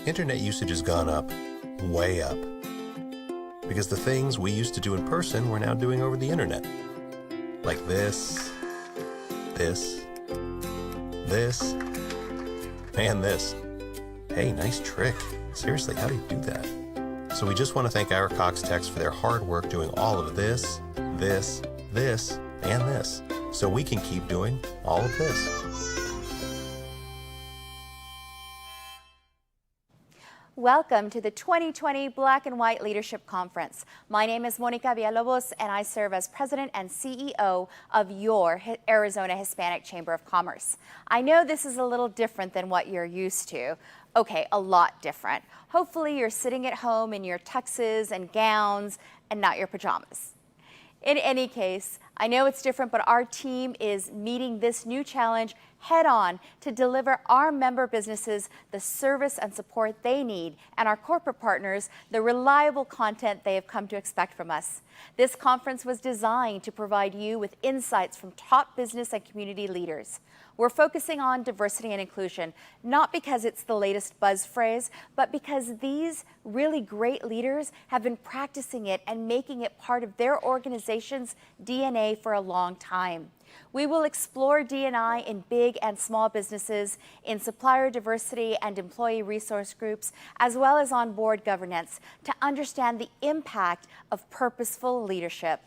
Internet usage has gone up, way up. Because the things we used to do in person we're now doing over the internet. Like this, and this. Hey, nice trick. Seriously, how do you do that? So we just want to thank our Cox Techs for their hard work doing all of this, and this, so we can keep doing all of this. Welcome to the 2020 Black and White Leadership Conference. My name is Monica Villalobos, and I serve as President and CEO of your Arizona Hispanic Chamber of Commerce. I know this is a little different than what you're used to. Okay, a lot different. Hopefully you're sitting at home in your tuxes and gowns and not your pajamas. In any case, I know it's different, but our team is meeting this new challenge head on to deliver our member businesses the service and support they need, and our corporate partners the reliable content they have come to expect from us. This conference was designed to provide you with insights from top business and community leaders. We're focusing on diversity and inclusion, not because it's the latest buzz phrase, but because these really great leaders have been practicing it and making it part of their organization's DNA for a long time. We will explore D&I in big and small businesses, in supplier diversity and employee resource groups, as well as on board governance to understand the impact of purposeful leadership.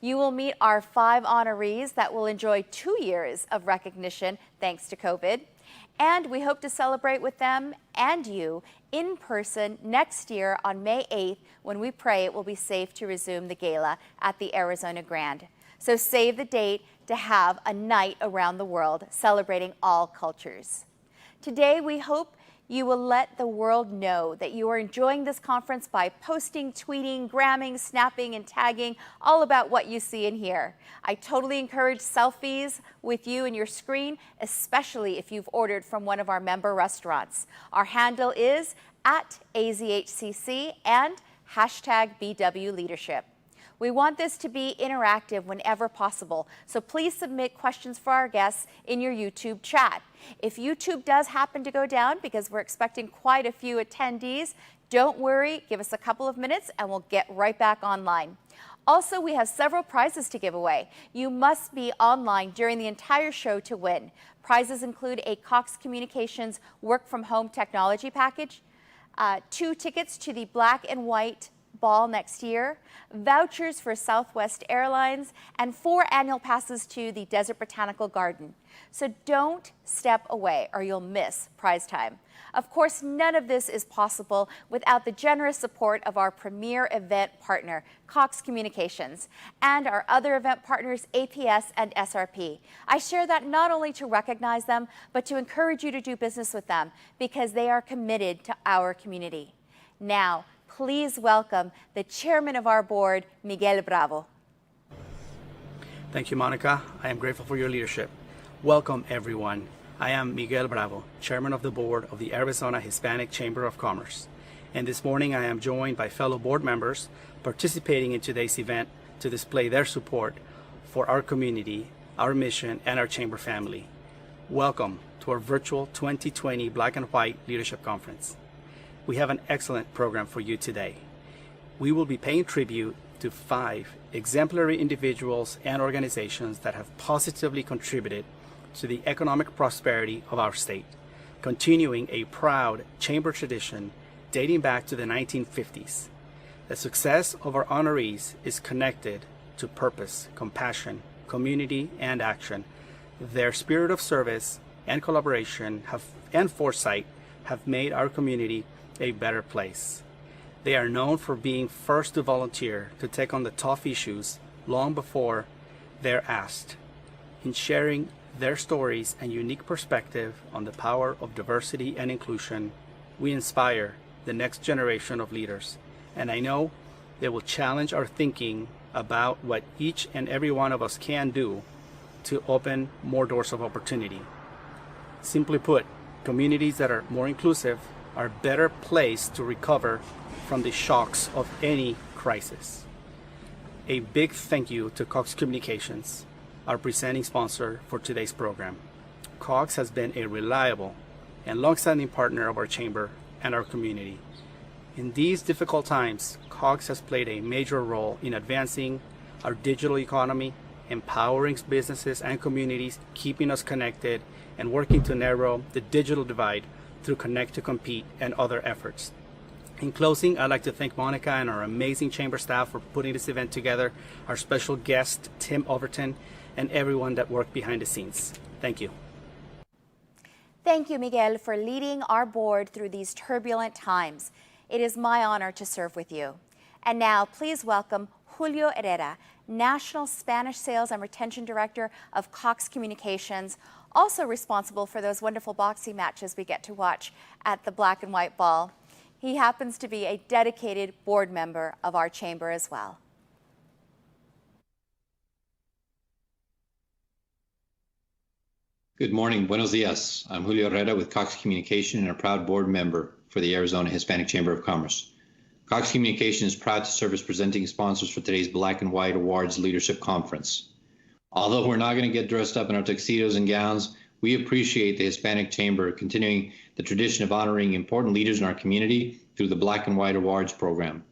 You will meet our 5 honorees that will enjoy 2 years of recognition thanks to COVID. And we hope to celebrate with them and you in person next year on May 8th, when we pray it will be safe to resume the gala at the Arizona Grand. So save the date to have a night around the world celebrating all cultures. Today, we hope you will let the world know that you are enjoying this conference by posting, tweeting, gramming, snapping, and tagging all about what you see and hear. I totally encourage selfies with you and your screen, especially if you've ordered from one of our member restaurants. Our handle is @AZHCC and #BWLeadership. We want this to be interactive whenever possible, so please submit questions for our guests in your YouTube chat. If YouTube does happen to go down, because we're expecting quite a few attendees, don't worry, give us a couple of minutes and we'll get right back online. Also, we have several prizes to give away. You must be online during the entire show to win. Prizes include a Cox Communications Work From Home Technology Package, 2 tickets to the Black and White Ball next year, vouchers for Southwest Airlines, and 4 annual passes to the Desert Botanical Garden. So don't step away or you'll miss prize time. Of course, none of this is possible without the generous support of our premier event partner, Cox Communications, and our other event partners, APS and SRP. I share that not only to recognize them, but to encourage you to do business with them because they are committed to our community. Now, please welcome the chairman of our board, Miguel Bravo. Thank you, Monica. I am grateful for your leadership. Welcome, everyone. I am Miguel Bravo, chairman of the board of the Arizona Hispanic Chamber of Commerce. And this morning I am joined by fellow board members participating in today's event to display their support for our community, our mission, and our chamber family. Welcome to our virtual 2020 Black and White Leadership Conference. We have an excellent program for you today. We will be paying tribute to 5 exemplary individuals and organizations that have positively contributed to the economic prosperity of our state, continuing a proud chamber tradition dating back to the 1950s. The success of our honorees is connected to purpose, compassion, community, and action. Their spirit of service and collaboration and foresight have made our community a better place. They are known for being first to volunteer to take on the tough issues long before they're asked. In sharing their stories and unique perspective on the power of diversity and inclusion, we inspire the next generation of leaders. And I know they will challenge our thinking about what each and every one of us can do to open more doors of opportunity. Simply put, communities that are more inclusive are better placed to recover from the shocks of any crisis. A big thank you to Cox Communications, our presenting sponsor for today's program. Cox has been a reliable and long-standing partner of our chamber and our community. In these difficult times, Cox has played a major role in advancing our digital economy, empowering businesses and communities, keeping us connected, and working to narrow the digital divide through Connect to Compete and other efforts. In closing, I'd like to thank Monica and our amazing chamber staff for putting this event together, our special guest, Tim Overton, and everyone that worked behind the scenes. Thank you. Thank you, Miguel, for leading our board through these turbulent times. It is my honor to serve with you. And now, please welcome Julio Herrera, National Spanish Sales and Retention Director of Cox Communications, also responsible for those wonderful boxing matches we get to watch at the Black and White Ball. He happens to be a dedicated board member of our chamber as well. Good morning, buenos dias. I'm Julio Herrera with Cox Communication and a proud board member for the Arizona Hispanic Chamber of Commerce. Cox Communication is proud to serve as presenting sponsors for today's Black and White Awards Leadership Conference. Although we're not going to get dressed up in our tuxedos and gowns, we appreciate the Hispanic Chamber continuing the tradition of honoring important leaders in our community through the Black and White Awards program.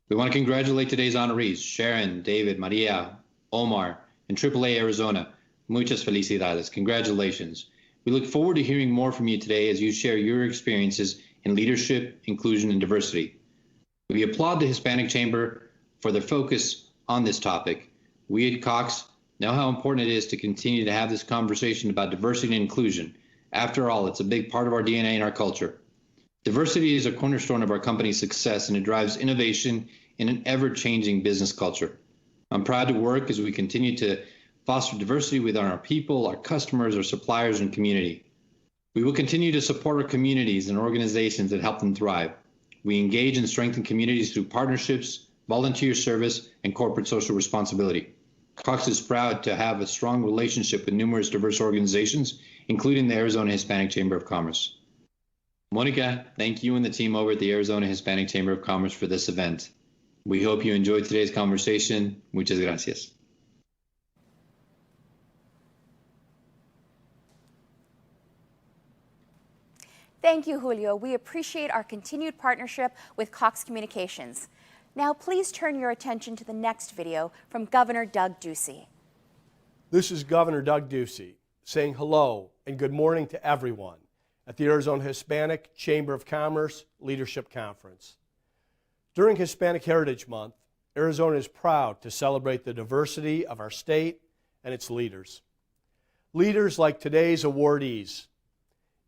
We want to congratulate today's honorees, Sharon, David, Maria, Omar, and AAA Arizona. Muchas felicidades. Congratulations. We look forward to hearing more from you today as you share your experiences in leadership, inclusion, and diversity. We applaud the Hispanic Chamber for their focus on this topic. We at Cox know how important it is to continue to have this conversation about diversity and inclusion. After all, it's a big part of our DNA and our culture. Diversity is a cornerstone of our company's success, and it drives innovation in an ever-changing business culture. I'm proud to work as we continue to foster diversity within our people, our customers, our suppliers, and community. We will continue to support our communities and organizations that help them thrive. We engage and strengthen communities through partnerships, volunteer service, and corporate social responsibility. Cox is proud to have a strong relationship with numerous diverse organizations, including the Arizona Hispanic Chamber of Commerce. Monica, thank you and the team over at the Arizona Hispanic Chamber of Commerce for this event. We hope you enjoyed today's conversation. Muchas gracias. Thank you, Julio. We appreciate our continued partnership with Cox Communications. Now, please turn your attention to the next video from Governor Doug Ducey. This is Governor Doug Ducey saying hello and good morning to everyone at the Arizona Hispanic Chamber of Commerce Leadership Conference. During Hispanic Heritage Month, Arizona is proud to celebrate the diversity of our state and its leaders. Leaders like today's awardees.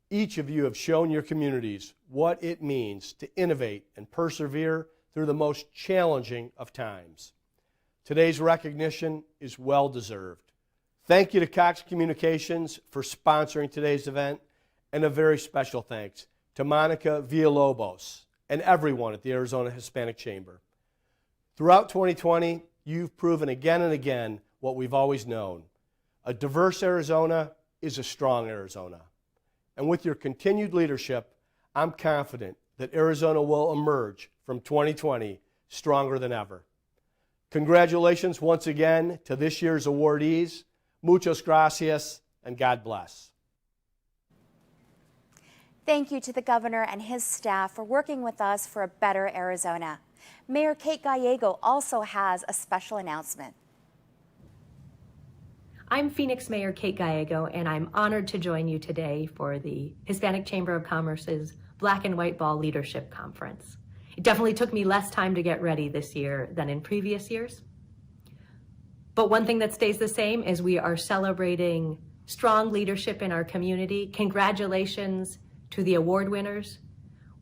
Each of you have shown your communities what it means to innovate and persevere through the most challenging of times. Today's recognition is well-deserved. Thank you to Cox Communications for sponsoring today's event, and a very special thanks to Monica Villalobos and everyone at the Arizona Hispanic Chamber. Throughout 2020, you've proven again and again what we've always known. A diverse Arizona is a strong Arizona. And with your continued leadership, I'm confident that Arizona will emerge from 2020 stronger than ever. Congratulations once again to this year's awardees. Muchas gracias, and God bless. Thank you to the governor and his staff for working with us for a better Arizona. Mayor Kate Gallego also has a special announcement. I'm Phoenix Mayor Kate Gallego, and I'm honored to join you today for the Hispanic Chamber of Commerce's Black and White Ball Leadership Conference. It definitely took me less time to get ready this year than in previous years. But one thing that stays the same is we are celebrating strong leadership in our community. Congratulations to the award winners.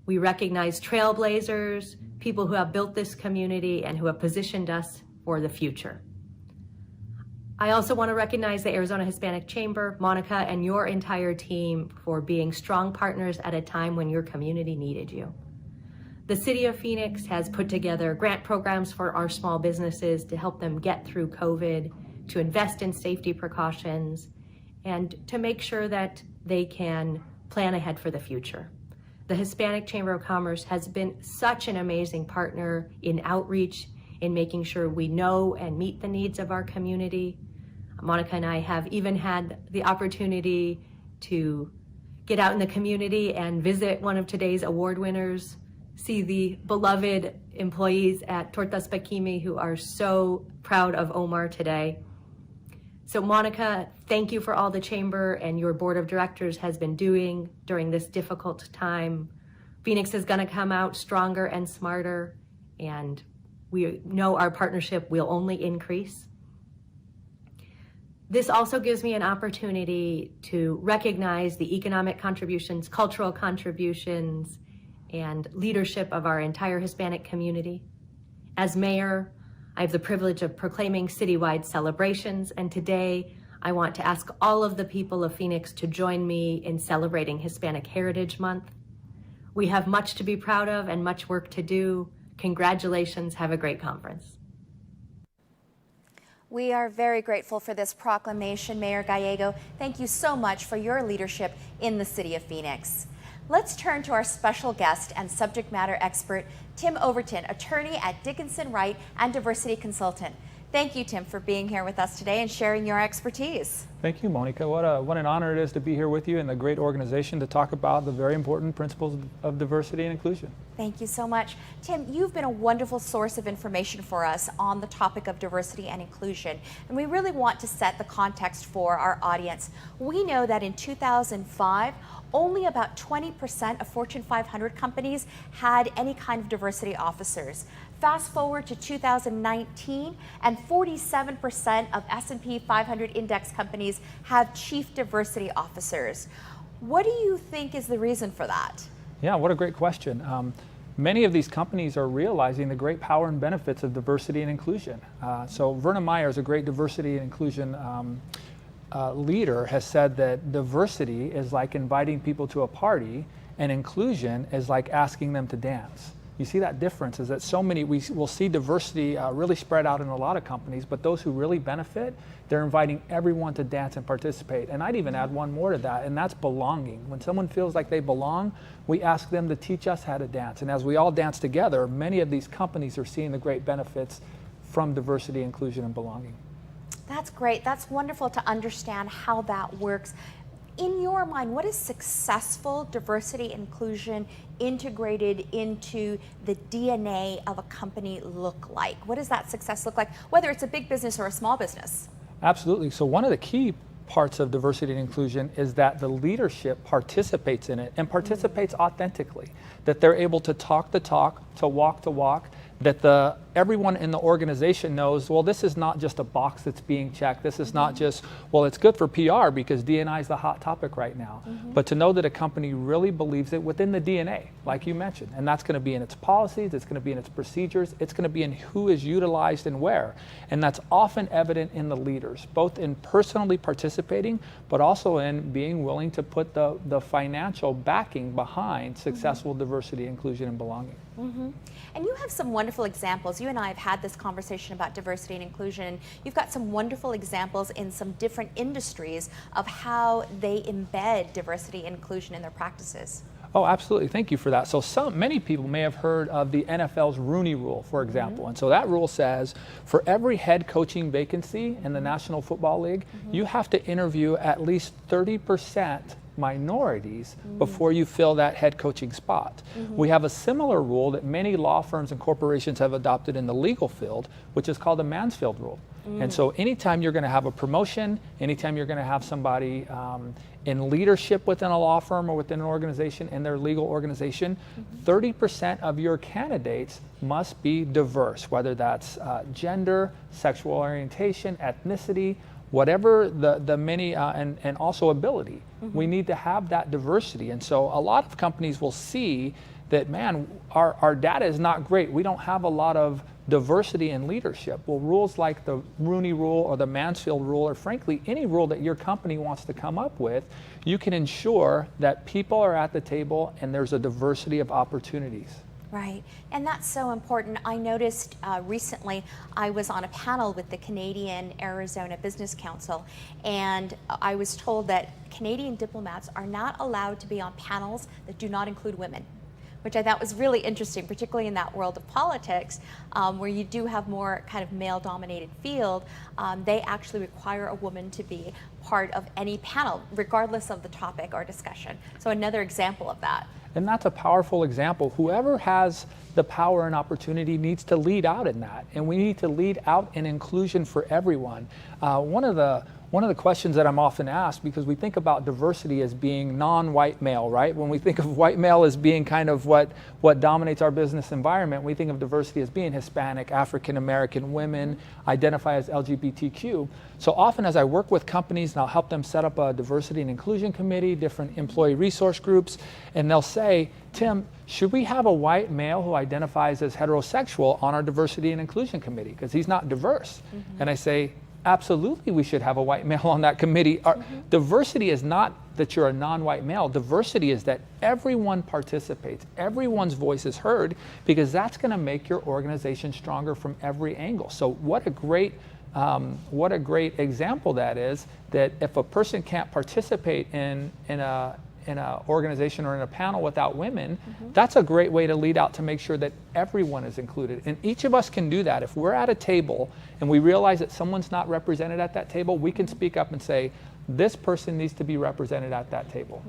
We recognize trailblazers, people who have built this community and who have positioned us for the future. I also want to recognize the Arizona Hispanic Chamber, Monica, and your entire team for being strong partners at a time when your community needed you. The City of Phoenix has put together grant programs for our small businesses to help them get through COVID, to invest in safety precautions, and to make sure that they can plan ahead for the future. The Hispanic Chamber of Commerce has been such an amazing partner in outreach, in making sure we know and meet the needs of our community. Monica and I have even had the opportunity to get out in the community and visit one of today's award winners, see the beloved employees at Tortas Paquimi who are so proud of Omar today. So Monica, thank you for all the Chamber and your board of directors has been doing during this difficult time. Phoenix is going to come out stronger and smarter, and we know our partnership will only increase. This also gives me an opportunity to recognize the economic contributions, cultural contributions, and leadership of our entire Hispanic community. As mayor, I have the privilege of proclaiming citywide celebrations, and today I want to ask all of the people of Phoenix to join me in celebrating Hispanic Heritage Month. We have much to be proud of and much work to do. Congratulations, have a great conference. We are very grateful for this proclamation, Mayor Gallego. Thank you so much for your leadership in the city of Phoenix. Let's turn to our special guest and subject matter expert, Tim Overton, attorney at Dickinson Wright and diversity consultant. Thank you, Tim, for being here with us today and sharing your expertise. Thank you, Monica. What an honor it is to be here with you and the great organization to talk about the very important principles of diversity and inclusion. Thank you so much. Tim, you've been a wonderful source of information for us on the topic of diversity and inclusion, and we really want to set the context for our audience. We know that in 2005, only about 20% of Fortune 500 companies had any kind of diversity officers. Fast forward to 2019, and 47% of S&P 500 index companies have chief diversity officers. What do you think is the reason for that? Yeah, what a great question. Many of these companies are realizing the great power and benefits of diversity and inclusion. So Verna Myers, a great diversity and inclusion leader, has said that diversity is like inviting people to a party and inclusion is like asking them to dance. You see that difference is that so many, we will see diversity really spread out in a lot of companies, but those who really benefit, they're inviting everyone to dance and participate. And I'd even add one more to that, and that's belonging. When someone feels like they belong, we ask them to teach us how to dance. And as we all dance together, many of these companies are seeing the great benefits from diversity, inclusion, and belonging. That's great. That's wonderful to understand how that works. In your mind, what is successful diversity inclusion integrated into the DNA of a company look like? What does that success look like, whether it's a big business or a small business? Absolutely. So one of the key parts of diversity and inclusion is that the leadership participates in it and participates authentically, that they're able to talk the talk, to walk the walk, that everyone in the organization knows, well, this is not just a box that's being checked. This is not just, well, it's good for PR because D&I is the hot topic right now. But to know that a company really believes it within the DNA, like you mentioned, and that's going to be in its policies, it's going to be in its procedures, it's going to be in who is utilized and where. And that's often evident in the leaders, both in personally participating, but also in being willing to put the financial backing behind successful diversity, inclusion, and belonging. And you have some wonderful examples. You and I have had this conversation about diversity and inclusion, and you've got some wonderful examples in some different industries of how they embed diversity and inclusion in their practices. Oh, absolutely. Thank you for that. So many people may have heard of the NFL's Rooney Rule, for example. And so that rule says for every head coaching vacancy in the National Football League, you have to interview at least 30% minorities before you fill that head coaching spot. We have a similar rule that many law firms and corporations have adopted in the legal field, which is called the Mansfield Rule. And so anytime you're going to have a promotion, anytime you're going to have somebody in leadership within a law firm or within an organization, in their legal organization, 30% of your candidates must be diverse, whether that's gender, sexual orientation, ethnicity, whatever the many, and also ability. We need to have that diversity. And so a lot of companies will see that, man, our data is not great. We don't have a lot of diversity in leadership. Well, rules like the Rooney Rule or the Mansfield Rule, or frankly, any rule that your company wants to come up with, you can ensure that people are at the table and there's a diversity of opportunities. Right, and that's so important. I noticed recently I was on a panel with the Canadian Arizona Business Council, and I was told that Canadian diplomats are not allowed to be on panels that do not include women. which I thought was really interesting, particularly in that world of politics, where you do have more kind of male-dominated field. They actually require a woman to be part of any panel, regardless of the topic or discussion. So another example of that. And that's a powerful example. Whoever has the power and opportunity needs to lead out in that. And we need to lead out in inclusion for everyone. One of the questions that I'm often asked, because we think about diversity as being non-white male, right? When we think of white male as being kind of what dominates our business environment, we think of diversity as being Hispanic, African American, women, identify as LGBTQ. So often as I work with companies and I'll help them set up a diversity and inclusion committee, different employee resource groups, and they'll say, Tim, should we have a white male who identifies as heterosexual on our diversity and inclusion committee? Because he's not diverse. And I say, absolutely, we should have a white male on that committee. Diversity is not that you're a non-white male. Diversity is that everyone participates, everyone's voice is heard, because that's going to make your organization stronger from every angle. So what a great example that is, that if a person can't participate in an organization or in a panel without women, that's a great way to lead out to make sure that everyone is included. And each of us can do that. If we're at a table and we realize that someone's not represented at that table, we can speak up and say, this person needs to be represented at that table.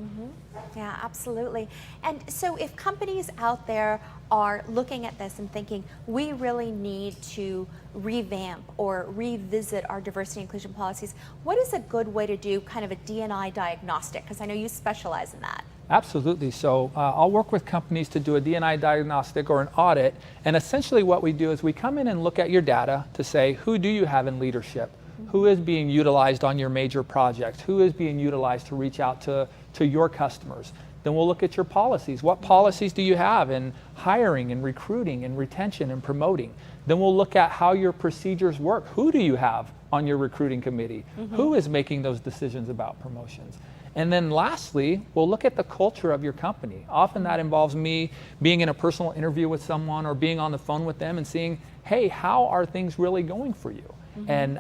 Yeah, absolutely. And so if companies out there are looking at this and thinking, we really need to revamp or revisit our diversity and inclusion policies, what is a good way to do kind of a D&I diagnostic? Because I know you specialize in that. Absolutely. So I'll work with companies to do a D&I diagnostic or an audit. And essentially what we do is we come in and look at your data to say, who do you have in leadership? Who is being utilized on your major projects? Who is being utilized to reach out to your customers? Then we'll look at your policies. What policies do you have in hiring and recruiting and retention and promoting? Then we'll look at how your procedures work. Who do you have on your recruiting committee? Who is making those decisions about promotions? And then lastly, we'll look at the culture of your company. Often that involves me being in a personal interview with someone or being on the phone with them and seeing, hey, how are things really going for you? And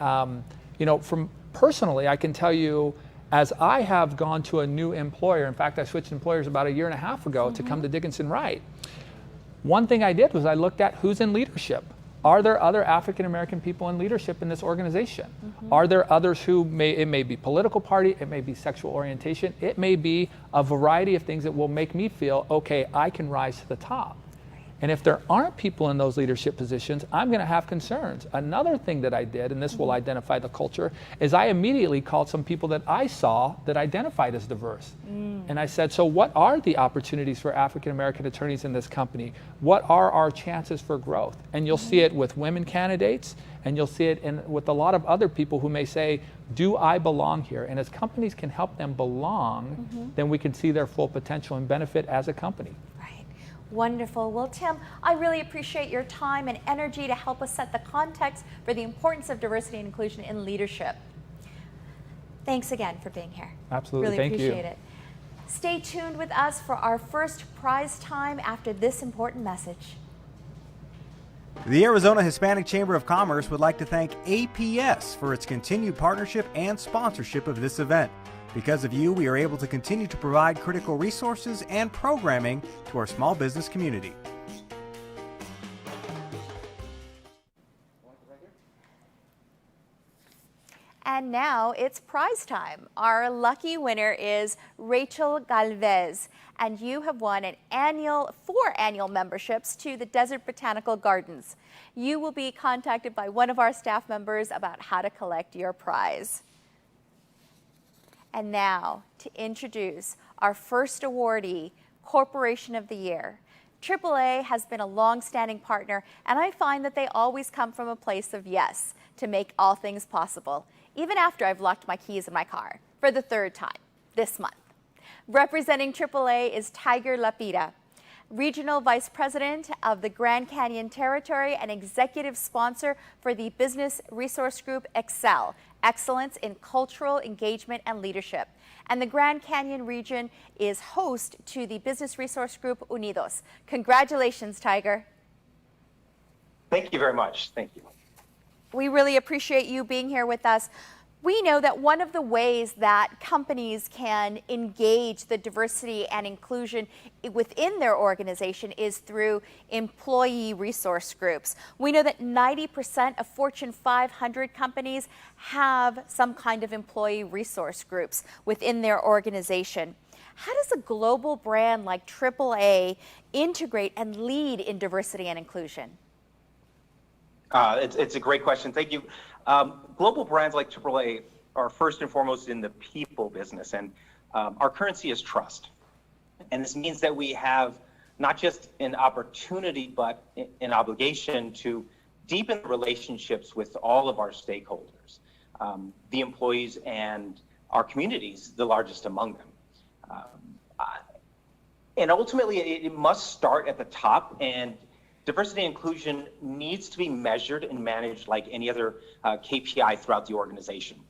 from personally, I can tell you, as I have gone to a new employer, in fact, I switched employers about 1.5 years ago to come to Dickinson Wright. One thing I did was I looked at who's in leadership. Are there other African American people in leadership in this organization? Are there others who it may be political party, it may be sexual orientation, it may be a variety of things that will make me feel, okay, I can rise to the top. And if there aren't people in those leadership positions, I'm going to have concerns. Another thing that I did, and this will identify the culture, is I immediately called some people that I saw that identified as diverse. And I said, so what are the opportunities for African American attorneys in this company? What are our chances for growth? And you'll see it with women candidates, and you'll see it with a lot of other people who may say, do I belong here? And as companies can help them belong, then we can see their full potential and benefit as a company. Wonderful. Well, Tim, I really appreciate your time and energy to help us set the context for the importance of diversity and inclusion in leadership. Thanks again for being here. Absolutely. Really Thank you. appreciate it. Stay tuned with us for our first prize time after this important message. The Arizona Hispanic Chamber of Commerce would like to thank APS for its continued partnership and sponsorship of this event. Because of you, we are able to continue to provide critical resources and programming to our small business community. And now it's prize time. Our lucky winner is Rachel Galvez, and you have won 4 annual memberships to the Desert Botanical Gardens. You will be contacted by one of our staff members about how to collect your prize. And now, to introduce our first awardee, Corporation of the Year. AAA has been a long-standing partner, and I find that they always come from a place of yes to make all things possible, even after I've locked my keys in my car for the 3rd time this month. Representing AAA is Tiger Lapida, Regional Vice President of the Grand Canyon Territory and Executive Sponsor for the Business Resource Group Excel, Excellence in Cultural Engagement and Leadership. And the Grand Canyon region is host to the Business Resource Group Unidos. Congratulations, Tiger. Thank you very much. Thank you. We really appreciate you being here with us. We know that one of the ways that companies can engage the diversity and inclusion within their organization is through employee resource groups. We know that 90% of Fortune 500 companies have some kind of employee resource groups within their organization. How does a global brand like AAA integrate and lead in diversity and inclusion? It's a great question. Thank you. Global brands like AAA are first and foremost in the people business, and our currency is trust. And this means that we have not just an opportunity, but an obligation to deepen relationships with all of our stakeholders, the employees and our communities, the largest among them. And ultimately, it must start at the top, and diversity and inclusion needs to be measured and managed like any other KPI throughout the organization.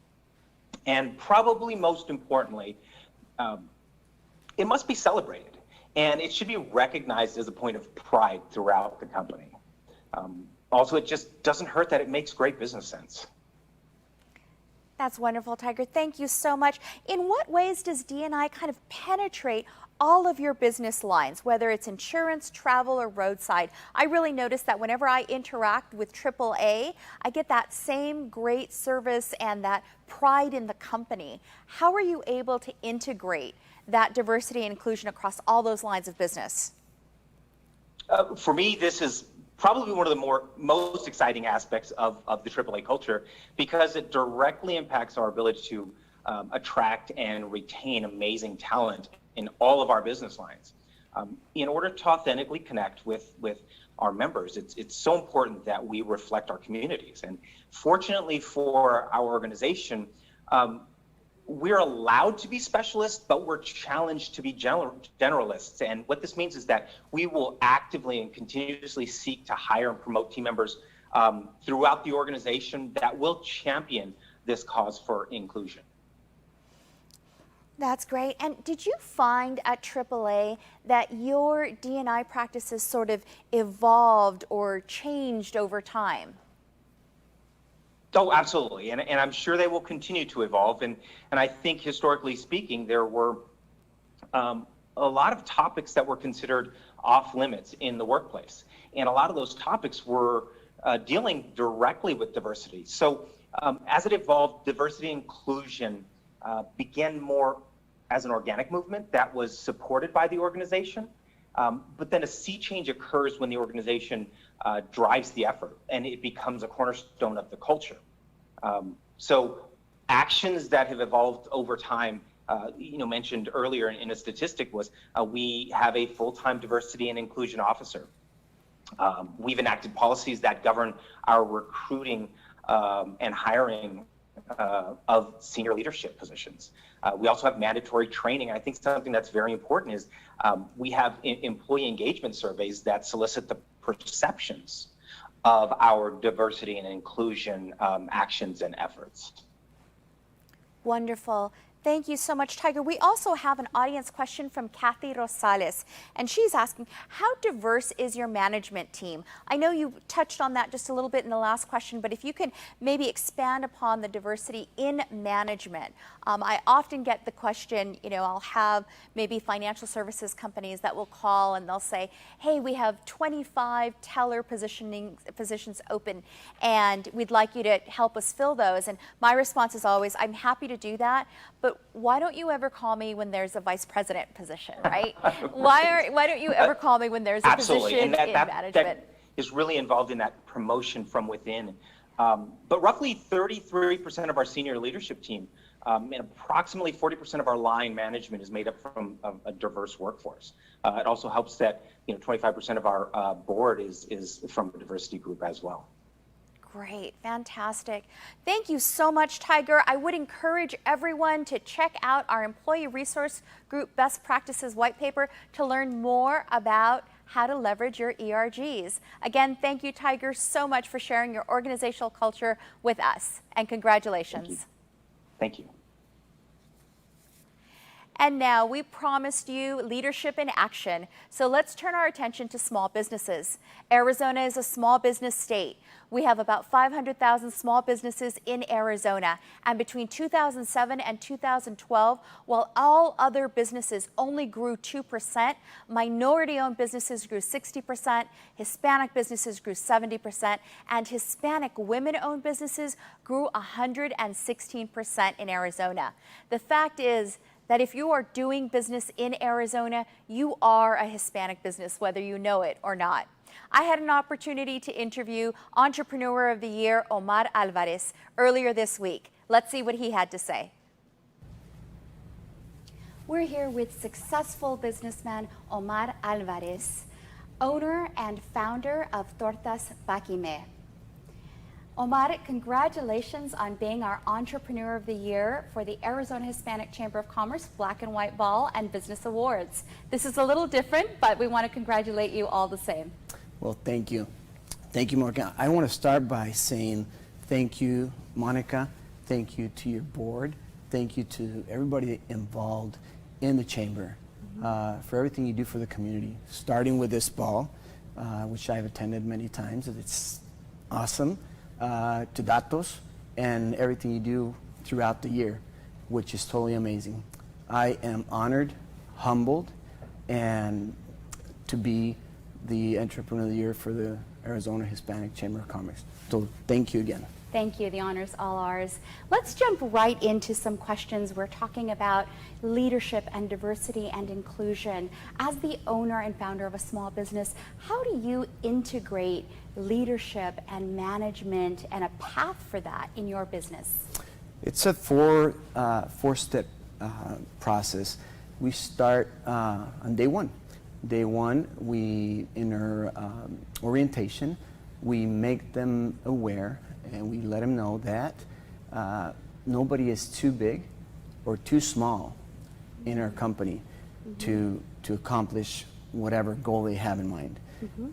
And probably most importantly, it must be celebrated, and it should be recognized as a point of pride throughout the company. Also, it just doesn't hurt that it makes great business sense. That's wonderful, Tiger. Thank you so much. In what ways does D&I kind of penetrate all of your business lines, whether it's insurance, travel, or roadside? I really notice that whenever I interact with AAA, I get that same great service and that pride in the company. How are you able to integrate that diversity and inclusion across all those lines of business? For me, this is probably one of the most exciting aspects of the AAA culture, because it directly impacts our ability to attract and retain amazing talent in all of our business lines. In order to authentically connect with our members, it's so important that we reflect our communities. And fortunately for our organization, we're allowed to be specialists, but we're challenged to be generalists. And what this means is that we will actively and continuously seek to hire and promote team members throughout the organization that will champion this cause for inclusion. That's great. And did you find at AAA that your D&I practices sort of evolved or changed over time? Oh, absolutely. And I'm sure they will continue to evolve. And I think historically speaking, there were a lot of topics that were considered off limits in the workplace. And a lot of those topics were dealing directly with diversity. So as it evolved, diversity and inclusion began more as an organic movement that was supported by the organization. But then a sea change occurs when the organization drives the effort, and it becomes a cornerstone of the culture. So actions that have evolved over time, mentioned earlier in a statistic was we have a full-time diversity and inclusion officer. We've enacted policies that govern our recruiting and hiring of senior leadership positions. We also have mandatory training. I think something that's very important is we have employee engagement surveys that solicit the perceptions of our diversity and inclusion actions and efforts. Wonderful. Thank you so much, Tiger. We also have an audience question from Kathy Rosales, and she's asking, how diverse is your management team? I know you touched on that just a little bit in the last question, but if you can maybe expand upon the diversity in management. I often get the question, I'll have maybe financial services companies that will call and they'll say, hey, we have 25 teller positions open and we'd like you to help us fill those. And my response is always, I'm happy to do that, but why don't you ever call me when there's a vice president position, right? Why don't you ever call me when there's a position in management? That is really involved in that promotion from within. But roughly 33% of our senior leadership team and approximately 40% of our line management is made up from a diverse workforce. It also helps that 25% of our board is from a diversity group as well. Great, fantastic. Thank you so much, Tiger. I would encourage everyone to check out our Employee Resource Group Best Practices White Paper to learn more about how to leverage your ERGs. Again, thank you, Tiger, so much for sharing your organizational culture with us, and congratulations. Thank you. And now we promised you leadership in action. So let's turn our attention to small businesses. Arizona is a small business state. We have about 500,000 small businesses in Arizona. And between 2007 and 2012, while all other businesses only grew 2%, minority-owned businesses grew 60%, Hispanic businesses grew 70%, and Hispanic women-owned businesses grew 116% in Arizona. The fact is that if you are doing business in Arizona, you are a Hispanic business, whether you know it or not. I had an opportunity to interview Entrepreneur of the Year Omar Alvarez earlier this week. Let's see what he had to say. We're here with successful businessman Omar Alvarez, owner and founder of Tortas Paquime. Omar, congratulations on being our Entrepreneur of the Year for the Arizona Hispanic Chamber of Commerce Black and White Ball and Business Awards. This is a little different, but we want to congratulate you all the same. Well, thank you. Thank you, Monica. I want to start by saying thank you, Monica. Thank you to your board. Thank you to everybody involved in the Chamber for everything you do for the community, starting with this ball, which I've attended many times. It's awesome. To Datos and everything you do throughout the year, which is totally amazing. I am honored, humbled, and to be the Entrepreneur of the Year for the Arizona Hispanic Chamber of Commerce. So thank you again. Thank you. The honor's all ours. Let's jump right into some questions. We're talking about leadership and diversity and inclusion. As the owner and founder of a small business, how do you integrate leadership and management and a path for that in your business? It's a four-step process. We start on day one. Day one, in our orientation, we make them aware and we let them know that nobody is too big or too small in our company to accomplish whatever goal they have in mind.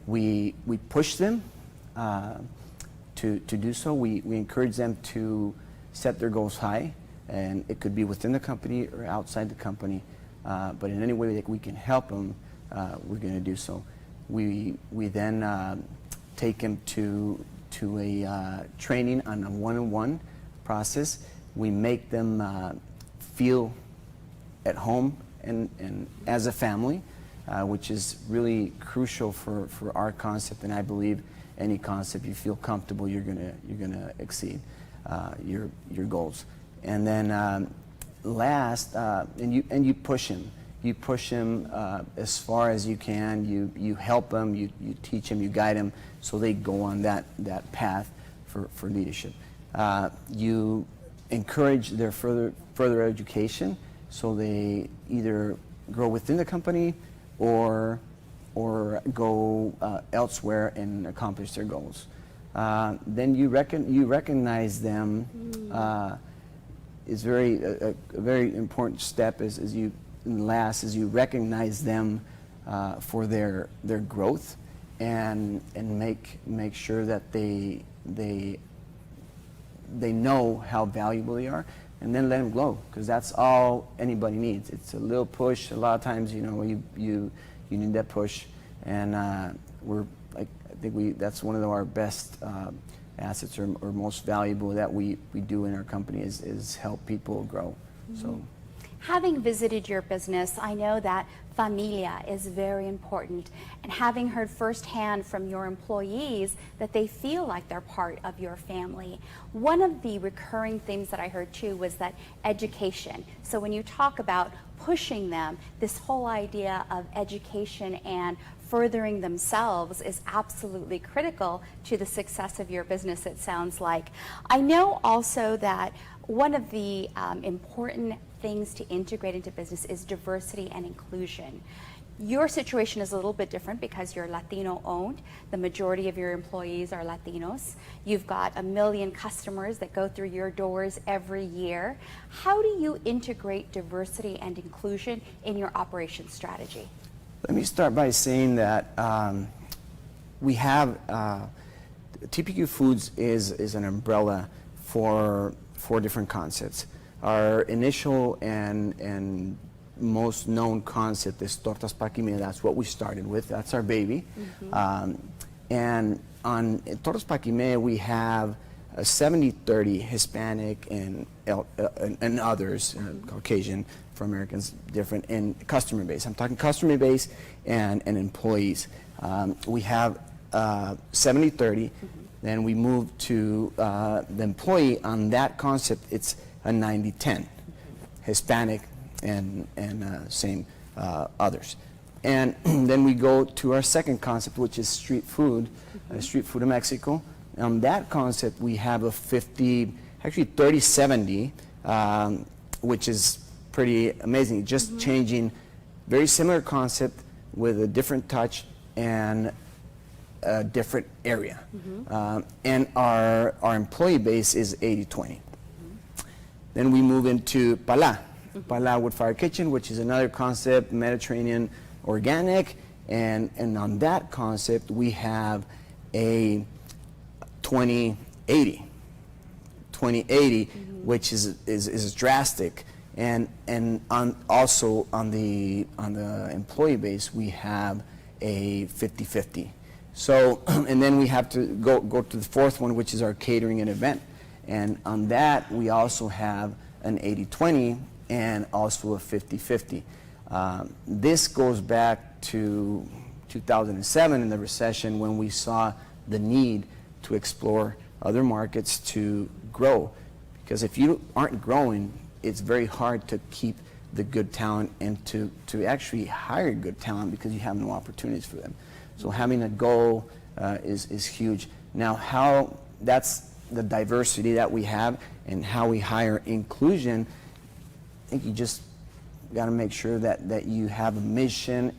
We push them to do so. We encourage them to set their goals high, and it could be within the company or outside the company, but in any way that we can help them, we're going to do so. We then take them to a training on a one-on-one process. We make them feel at home and as a family, which is really crucial for our concept, and I believe any concept you feel comfortable, you're gonna exceed your goals. And then last, and you push them. You push them as far as you can. You help them. You teach them. You guide them so they go on that path for leadership. You encourage their further education so they either grow within the company or go elsewhere and accomplish their goals. Then you recognize them. Is a very important step as you recognize them for their growth and make sure that they know how valuable they are, and then let them grow, because that's all anybody needs. It's a little push. A lot of times, you need that push, and I think that's one of our best assets or most valuable that we do in our company is help people grow. So. Having visited your business, I know that familia is very important, and having heard firsthand from your employees that they feel like they're part of your family. One of the recurring themes that I heard too was that education. So when you talk about pushing them, this whole idea of education and furthering themselves is absolutely critical to the success of your business, it sounds like. I know also that one of the important things to integrate into business is diversity and inclusion. Your situation is a little bit different because you're Latino owned. The majority of your employees are Latinos. You've got 1 million customers that go through your doors every year. How do you integrate diversity and inclusion in your operation strategy? Let me start by saying that we have TPQ Foods is an umbrella for 4 different concepts. Our initial and most known concept is Tortas Paquimé. That's what we started with. That's our baby. And on Tortas Paquimé, we have 70-30 Hispanic and others, Caucasian, Afro-Americans, different, and customer base. I'm talking customer base and employees. We have 70-30. Then we move to the employee. On that concept, it's a 90-10, Hispanic and same others. And then we go to our second concept, which is street food, street food in Mexico. On that concept, we have a 30-70, which is pretty amazing. Just changing, very similar concept with a different touch and a different area. And our employee base is 80-20. Then we move into Pala. Pala Wood Fire Kitchen, which is another concept, Mediterranean organic, and on that concept we have a 20-80, which is drastic, and also on the employee base we have a 50-50. So and then we have to go to the fourth one, which is our catering and event, and on that we also have an 80-20 and also a 50-50. This goes back to 2007 in the recession, when we saw the need to explore other markets to grow. Because if you aren't growing, it's very hard to keep the good talent and to actually hire good talent, because you have no opportunities for them. So having a goal is huge. Now, how that's the diversity that we have and how we hire inclusion. I think you just got to make sure that you have a mission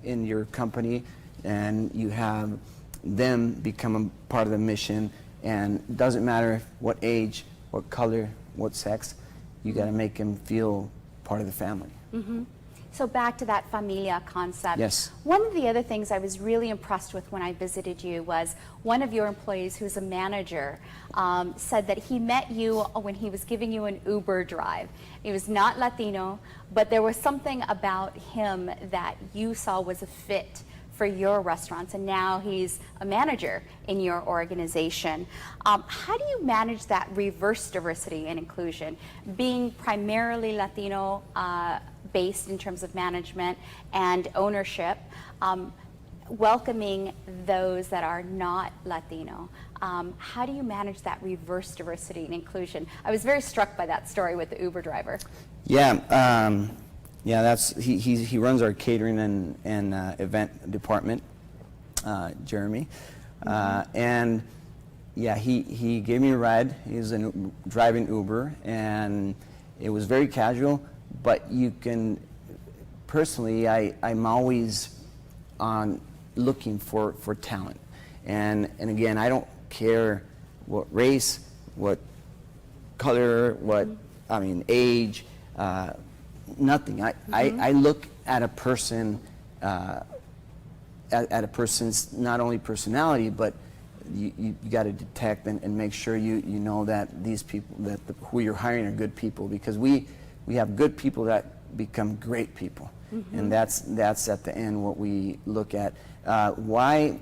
in your company, and you have them become a part of the mission. And it doesn't matter what age, what color, what sex, you got to make them feel part of the family. So back to that familia concept. Yes. One of the other things I was really impressed with when I visited you was one of your employees, who's a manager, said that he met you when he was giving you an Uber drive. He was not Latino, but there was something about him that you saw was a fit for your restaurants, and now he's a manager in your organization. How do you manage that reverse diversity and inclusion, being primarily Latino based in terms of management and ownership, welcoming those that are not Latino? How do you manage that reverse diversity and inclusion? I was very struck by that story with the Uber driver. Yeah. Yeah, that's he runs our catering and event department, Jeremy, and yeah, he gave me a ride. He was driving Uber, and it was very casual. But you can, personally, I'm always on looking for talent, and again, I don't care what race, what color, what age. Nothing. I look at a person, at a person's not only personality, but you got to detect and make sure you know that these people, who you're hiring are good people, because we have good people that become great people, and that's at the end what we look at. Why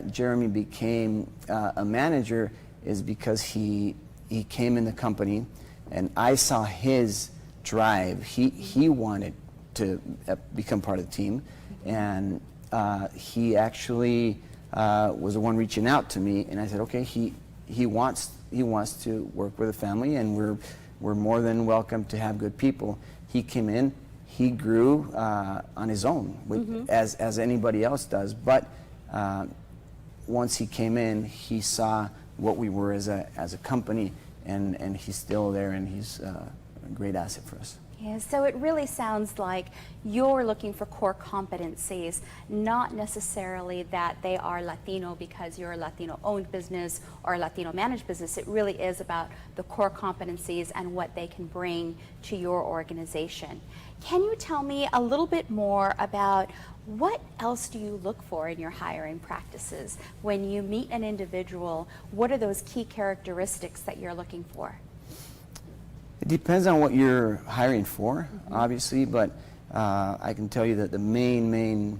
Jeremy became a manager is because he came in the company, and I saw his drive. He wanted to become part of the team, and he actually was the one reaching out to me, and I said, okay, he wants to work with a family, and we're more than welcome to have good people. He came in, he grew on his own, as anybody else does, but once he came in, he saw what we were as a company, and he's still there, and he's a great asset for us. Yeah, so it really sounds like you're looking for core competencies, not necessarily that they are Latino because you're a Latino-owned business or a Latino-managed business. It really is about the core competencies and what they can bring to your organization. Can you tell me a little bit more about what else do you look for in your hiring practices? When you meet an individual, what are those key characteristics that you're looking for? It depends on what you're hiring for, obviously, but I can tell you that the main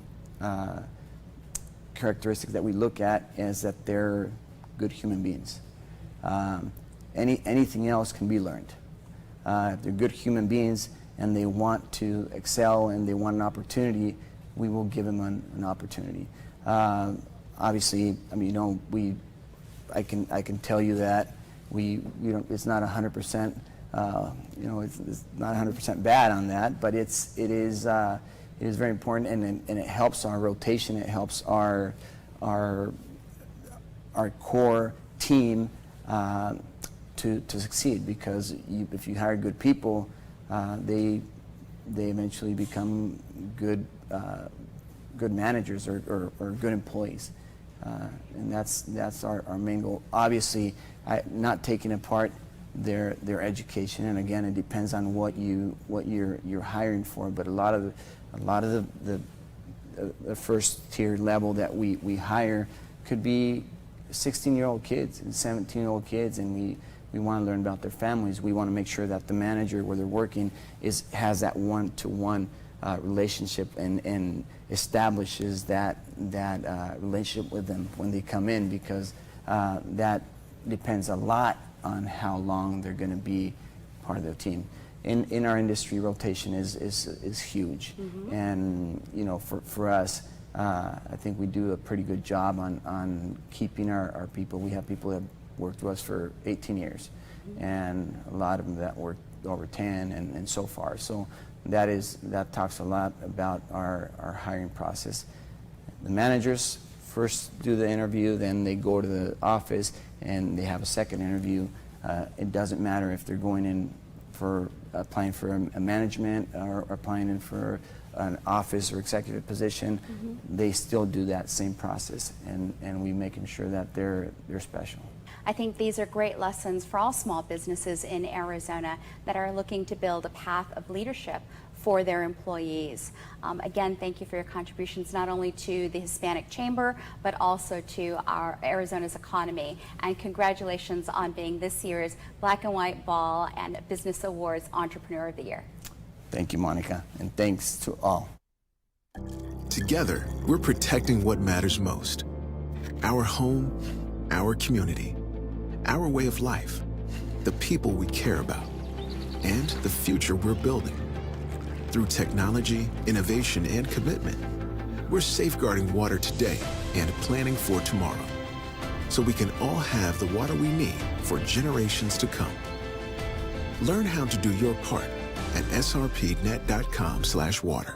characteristic that we look at is that they're good human beings. Anything else can be learned. If they're good human beings and they want to excel and they want an opportunity, we will give them an opportunity. Obviously, I mean, I can tell you that it's not 100%. It's not 100% bad on that, but it is very important, and it helps our rotation. It helps our core team to succeed, because if you hire good people, they eventually become good managers or good employees, and that's our main goal. Obviously, not taking apart their education, and again, it depends on what you're hiring for. But a lot of the first tier level that we hire could be 16-year-old kids and 17-year-old kids, and we want to learn about their families. We want to make sure that the manager where they're working has that one-to-one relationship and establishes that relationship with them when they come in, because that depends a lot on how long they're going to be part of their team. In our industry, rotation is huge, and for us, I think we do a pretty good job on keeping our people. We have people that worked with us for 18 years, and a lot of them that worked over 10 and so far. So that talks a lot about our hiring process. The managers first do the interview, then they go to the office and they have a second interview. It doesn't matter if they're going in for applying for a management or applying in for an office or executive position. They still do that same process, and we making sure that they're special. I think these are great lessons for all small businesses in Arizona that are looking to build a path of leadership for their employees. Again, thank you for your contributions not only to the Hispanic Chamber, but also to our Arizona's economy. And congratulations on being this year's Black and White Ball and Business Awards Entrepreneur of the Year. Thank you, Monica, and thanks to all. Together, we're protecting what matters most: our home, our community, our way of life, the people we care about, and the future we're building. Through technology, innovation, and commitment, we're safeguarding water today and planning for tomorrow, so we can all have the water we need for generations to come. Learn how to do your part at srpnet.com/water.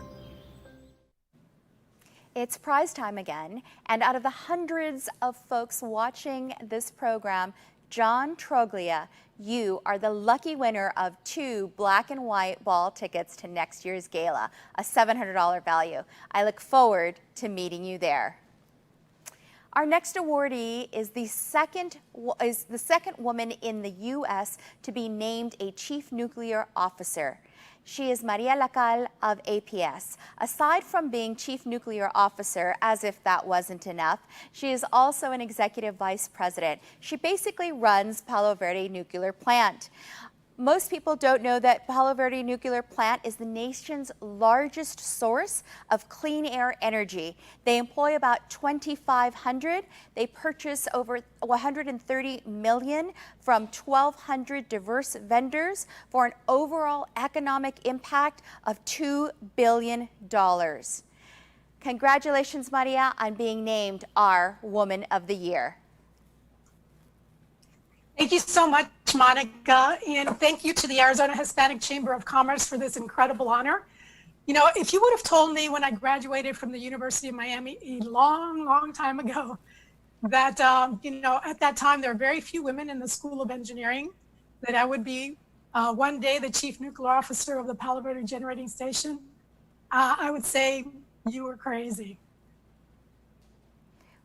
It's prize time again, and out of the hundreds of folks watching this program, John Troglia, you are the lucky winner of 2 Black and White Ball tickets to next year's gala, a $700 value. I look forward to meeting you there. Our next awardee is the second woman in the U.S. to be named a Chief Nuclear Officer. She is Maria Lacal of APS. Aside from being Chief Nuclear Officer, as if that wasn't enough, she is also an Executive Vice President. She basically runs Palo Verde Nuclear Plant. Most people don't know that Palo Verde Nuclear Plant is the nation's largest source of clean air energy. They employ about 2,500. They purchase over 130 million from 1,200 diverse vendors for an overall economic impact of $2 billion. Congratulations, Maria, on being named our Woman of the Year. Thank you so much, Monica, and thank you to the Arizona Hispanic Chamber of Commerce for this incredible honor. You know, if you would have told me when I graduated from the University of Miami a long time ago that, at that time there were very few women in the School of Engineering, that I would be one day the Chief Nuclear Officer of the Palo Verde Generating Station, I would say you were crazy.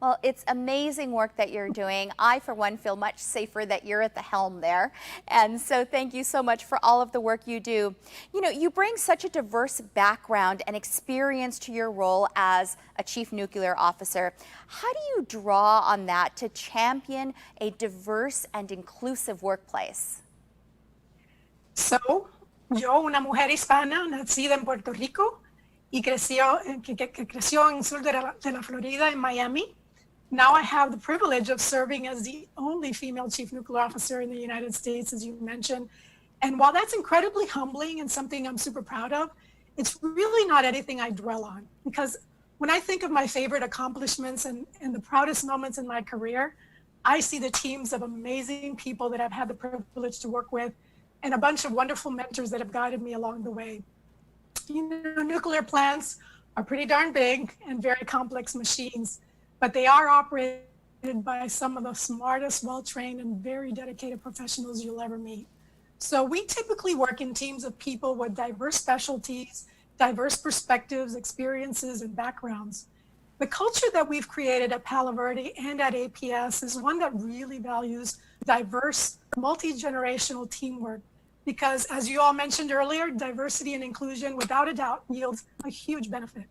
Well, it's amazing work that you're doing. I, for one, feel much safer that you're at the helm there. And so thank you so much for all of the work you do. You know, you bring such a diverse background and experience to your role as a Chief Nuclear Officer. How do you draw on that to champion a diverse and inclusive workplace? So, yo, una mujer hispana, nacida en Puerto Rico y que creció en el sur de la Florida, in Miami. Now I have the privilege of serving as the only female chief nuclear officer in the United States, as you mentioned. And while that's incredibly humbling and something I'm super proud of, it's really not anything I dwell on. Because when I think of my favorite accomplishments and the proudest moments in my career, I see the teams of amazing people that I've had the privilege to work with and a bunch of wonderful mentors that have guided me along the way. You know, nuclear plants are pretty darn big and very complex machines, but they are operated by some of the smartest, well-trained, and very dedicated professionals you'll ever meet. So we typically work in teams of people with diverse specialties, diverse perspectives, experiences, and backgrounds. The culture that we've created at Palo Verde and at APS is one that really values diverse, multi-generational teamwork, because as you all mentioned earlier, diversity and inclusion without a doubt yields a huge benefit.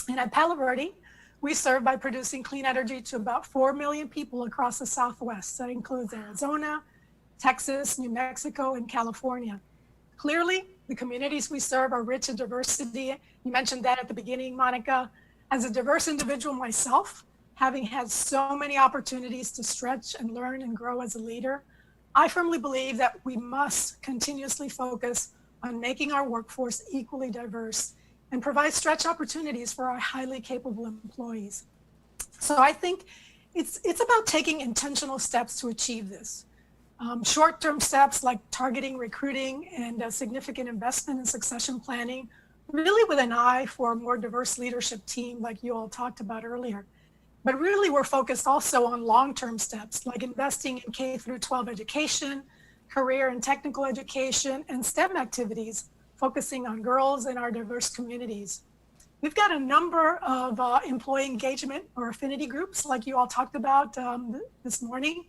And at Palo Verde, we serve by producing clean energy to about 4 million people across the Southwest. That includes Arizona, Texas, New Mexico, and California. Clearly, the communities we serve are rich in diversity. You mentioned that at the beginning, Monica. As a diverse individual myself, having had so many opportunities to stretch and learn and grow as a leader, I firmly believe that we must continuously focus on making our workforce equally diverse and provide stretch opportunities for our highly capable employees. So I think it's about taking intentional steps to achieve this. Short-term steps like targeting recruiting and a significant investment in succession planning, really with an eye for a more diverse leadership team like you all talked about earlier. But really we're focused also on long-term steps like investing in K through 12 education, career and technical education, and STEM activities, focusing on girls in our diverse communities. We've got a number of employee engagement or affinity groups like you all talked about this morning.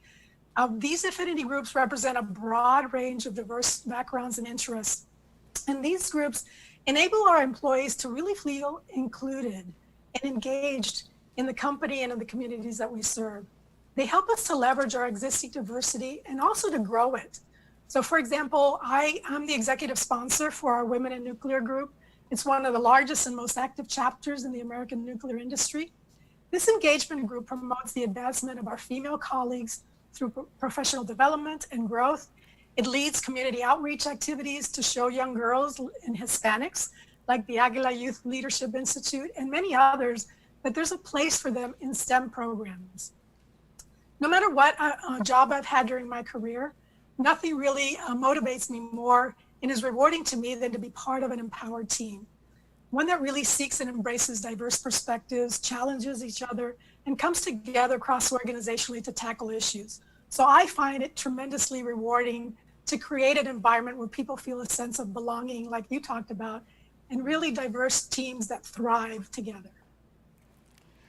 These affinity groups represent a broad range of diverse backgrounds and interests. And these groups enable our employees to really feel included and engaged in the company and in the communities that we serve. They help us to leverage our existing diversity and also to grow it. So for example, I'm the executive sponsor for our Women in Nuclear group. It's one of the largest and most active chapters in the American nuclear industry. This engagement group promotes the advancement of our female colleagues through professional development and growth. It leads community outreach activities to show young girls and Hispanics, like the Aguila Youth Leadership Institute and many others, that there's a place for them in STEM programs. No matter what job I've had during my career, nothing really motivates me more and is rewarding to me than to be part of an empowered team. One that really seeks and embraces diverse perspectives, challenges each other, and comes together cross-organizationally to tackle issues. So I find it tremendously rewarding to create an environment where people feel a sense of belonging, like you talked about, and really diverse teams that thrive together.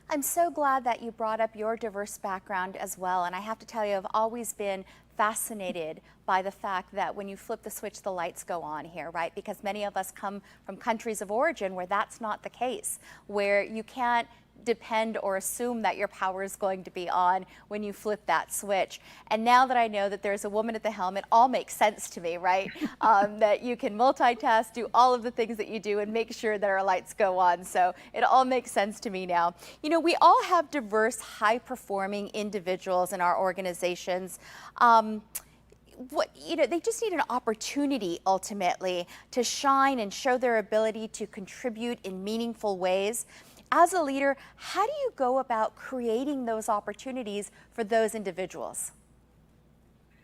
I'm so glad that you brought up your diverse background as well. And I have to tell you, I've always been fascinated by the fact that when you flip the switch, the lights go on here, right? Because many of us come from countries of origin where that's not the case, where you can't depend or assume that your power is going to be on when you flip that switch. And now that I know that there's a woman at the helm, it all makes sense to me, right? That you can multitask, do all of the things that you do and make sure that our lights go on. So it all makes sense to me now. You know, we all have diverse, high-performing individuals in our organizations. They just need an opportunity ultimately to shine and show their ability to contribute in meaningful ways. As a leader, how do you go about creating those opportunities for those individuals?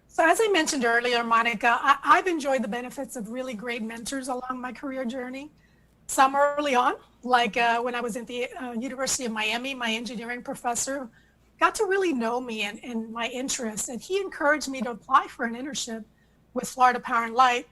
So as I mentioned earlier, Monica, I've enjoyed the benefits of really great mentors along my career journey. Some early on, like when I was at the University of Miami, my engineering professor got to really know me and my interests, and he encouraged me to apply for an internship with Florida Power and Light,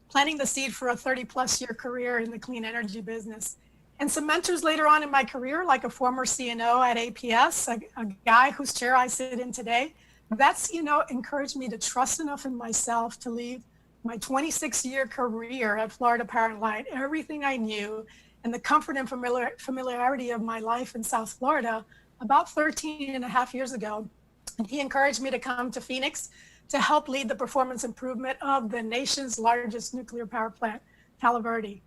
planting the seed for a 30-plus-year career in the clean energy business. And some mentors later on in my career, like a former CNO at APS, a guy whose chair I sit in today, that's, encouraged me to trust enough in myself to leave my 26-year career at Florida Power and Light, everything I knew, and the comfort and familiarity of my life in South Florida about 13 and a half years ago. And he encouraged me to come to Phoenix to help lead the performance improvement of the nation's largest nuclear power plant, Palo Verde.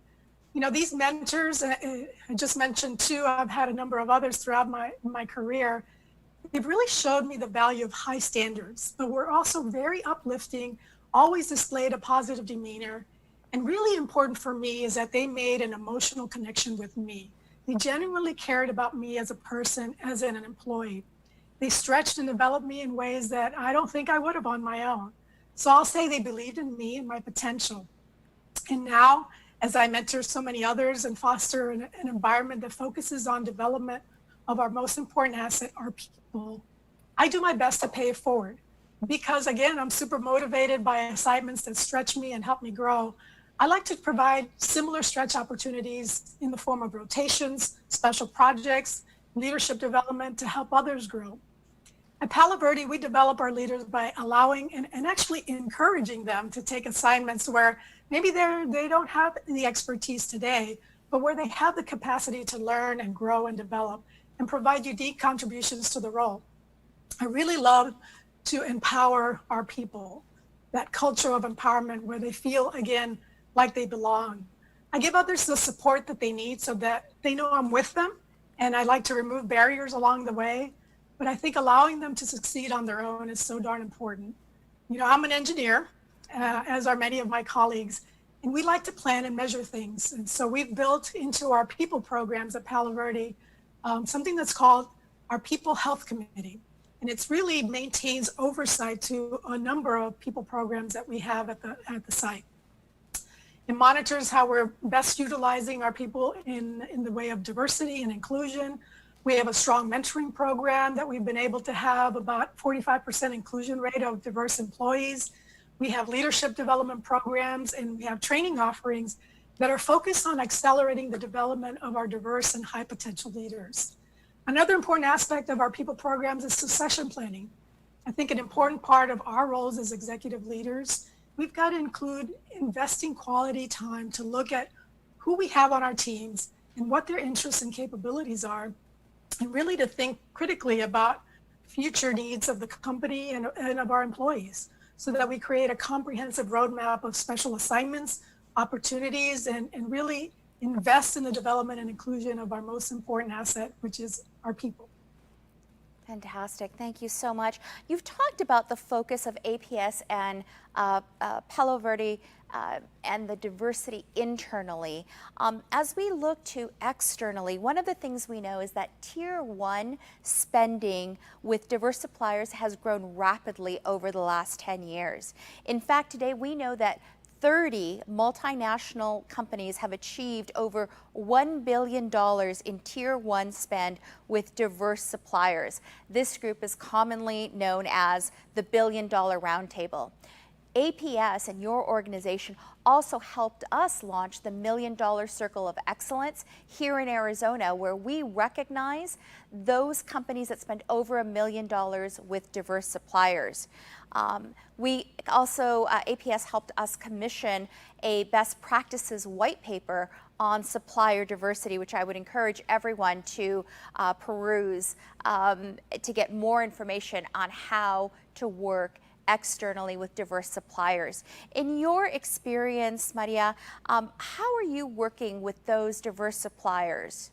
You know, these mentors, I just mentioned two, I've had a number of others throughout my career. They've really showed me the value of high standards, but we're also very uplifting, always displayed a positive demeanor. And really important for me is that they made an emotional connection with me. They genuinely cared about me as a person, as an employee. They stretched and developed me in ways that I don't think I would have on my own. So I'll say they believed in me and my potential. And now, as I mentor so many others and foster an environment that focuses on development of our most important asset, our people, I do my best to pay it forward. Because again, I'm super motivated by assignments that stretch me and help me grow. I like to provide similar stretch opportunities in the form of rotations, special projects, leadership development to help others grow. At Palo Verde, we develop our leaders by allowing and actually encouraging them to take assignments where maybe they don't have the expertise today, but where they have the capacity to learn and grow and develop and provide unique contributions to the role. I really love to empower our people, that culture of empowerment where they feel, again, like they belong. I give others the support that they need so that they know I'm with them, and I like to remove barriers along the way. But I think allowing them to succeed on their own is so darn important. You know, I'm an engineer, as are many of my colleagues, and we like to plan and measure things. And so we've built into our people programs at Palo Verde something that's called our People Health Committee. And it's really maintains oversight to a number of people programs that we have at the site. It monitors how we're best utilizing our people in the way of diversity and inclusion. We have a strong mentoring program that we've been able to have about 45% inclusion rate of diverse employees. We have leadership development programs, and we have training offerings that are focused on accelerating the development of our diverse and high potential leaders. Another important aspect of our people programs is succession planning. I think an important part of our roles as executive leaders, we've got to include investing quality time to look at who we have on our teams and what their interests and capabilities are, and really to think critically about future needs of the company and of our employees so that we create a comprehensive roadmap of special assignments, opportunities, and really invest in the development and inclusion of our most important asset, which is our people. Fantastic. Thank you so much. You've talked about the focus of APS and Palo Verde and the diversity internally. As we look to externally, one of the things we know is that Tier 1 spending with diverse suppliers has grown rapidly over the last 10 years. In fact, today we know that 30 multinational companies have achieved over $1 billion in Tier 1 spend with diverse suppliers. This group is commonly known as the $1 Billion Roundtable. APS and your organization also helped us launch the $1 Million Circle of Excellence here in Arizona, where we recognize those companies that spend over $1 million with diverse suppliers. We also, APS helped us commission a best practices white paper on supplier diversity, which I would encourage everyone to peruse to get more information on how to work externally with diverse suppliers. In your experience, Maria, how are you working with those diverse suppliers?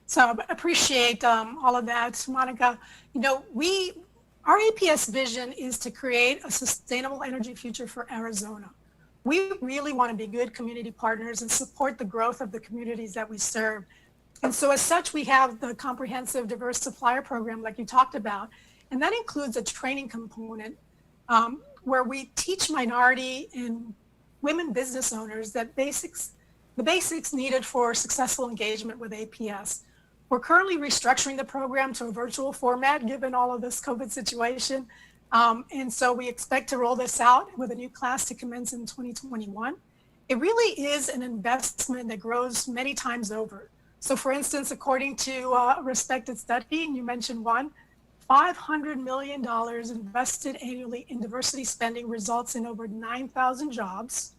So I appreciate all of that, Monica. You know, our APS vision is to create a sustainable energy future for Arizona. We really want to be good community partners and support the growth of the communities that we serve. And so as such, we have the comprehensive diverse supplier program like you talked about. And that includes a training component where we teach minority and women business owners the basics needed for successful engagement with APS. We're currently restructuring the program to a virtual format given all of this COVID situation. And so we expect to roll this out with a new class to commence in 2021. It really is an investment that grows many times over. So for instance, according to a respected study, and you mentioned one, $500 million invested annually in diversity spending results in over 9,000 jobs,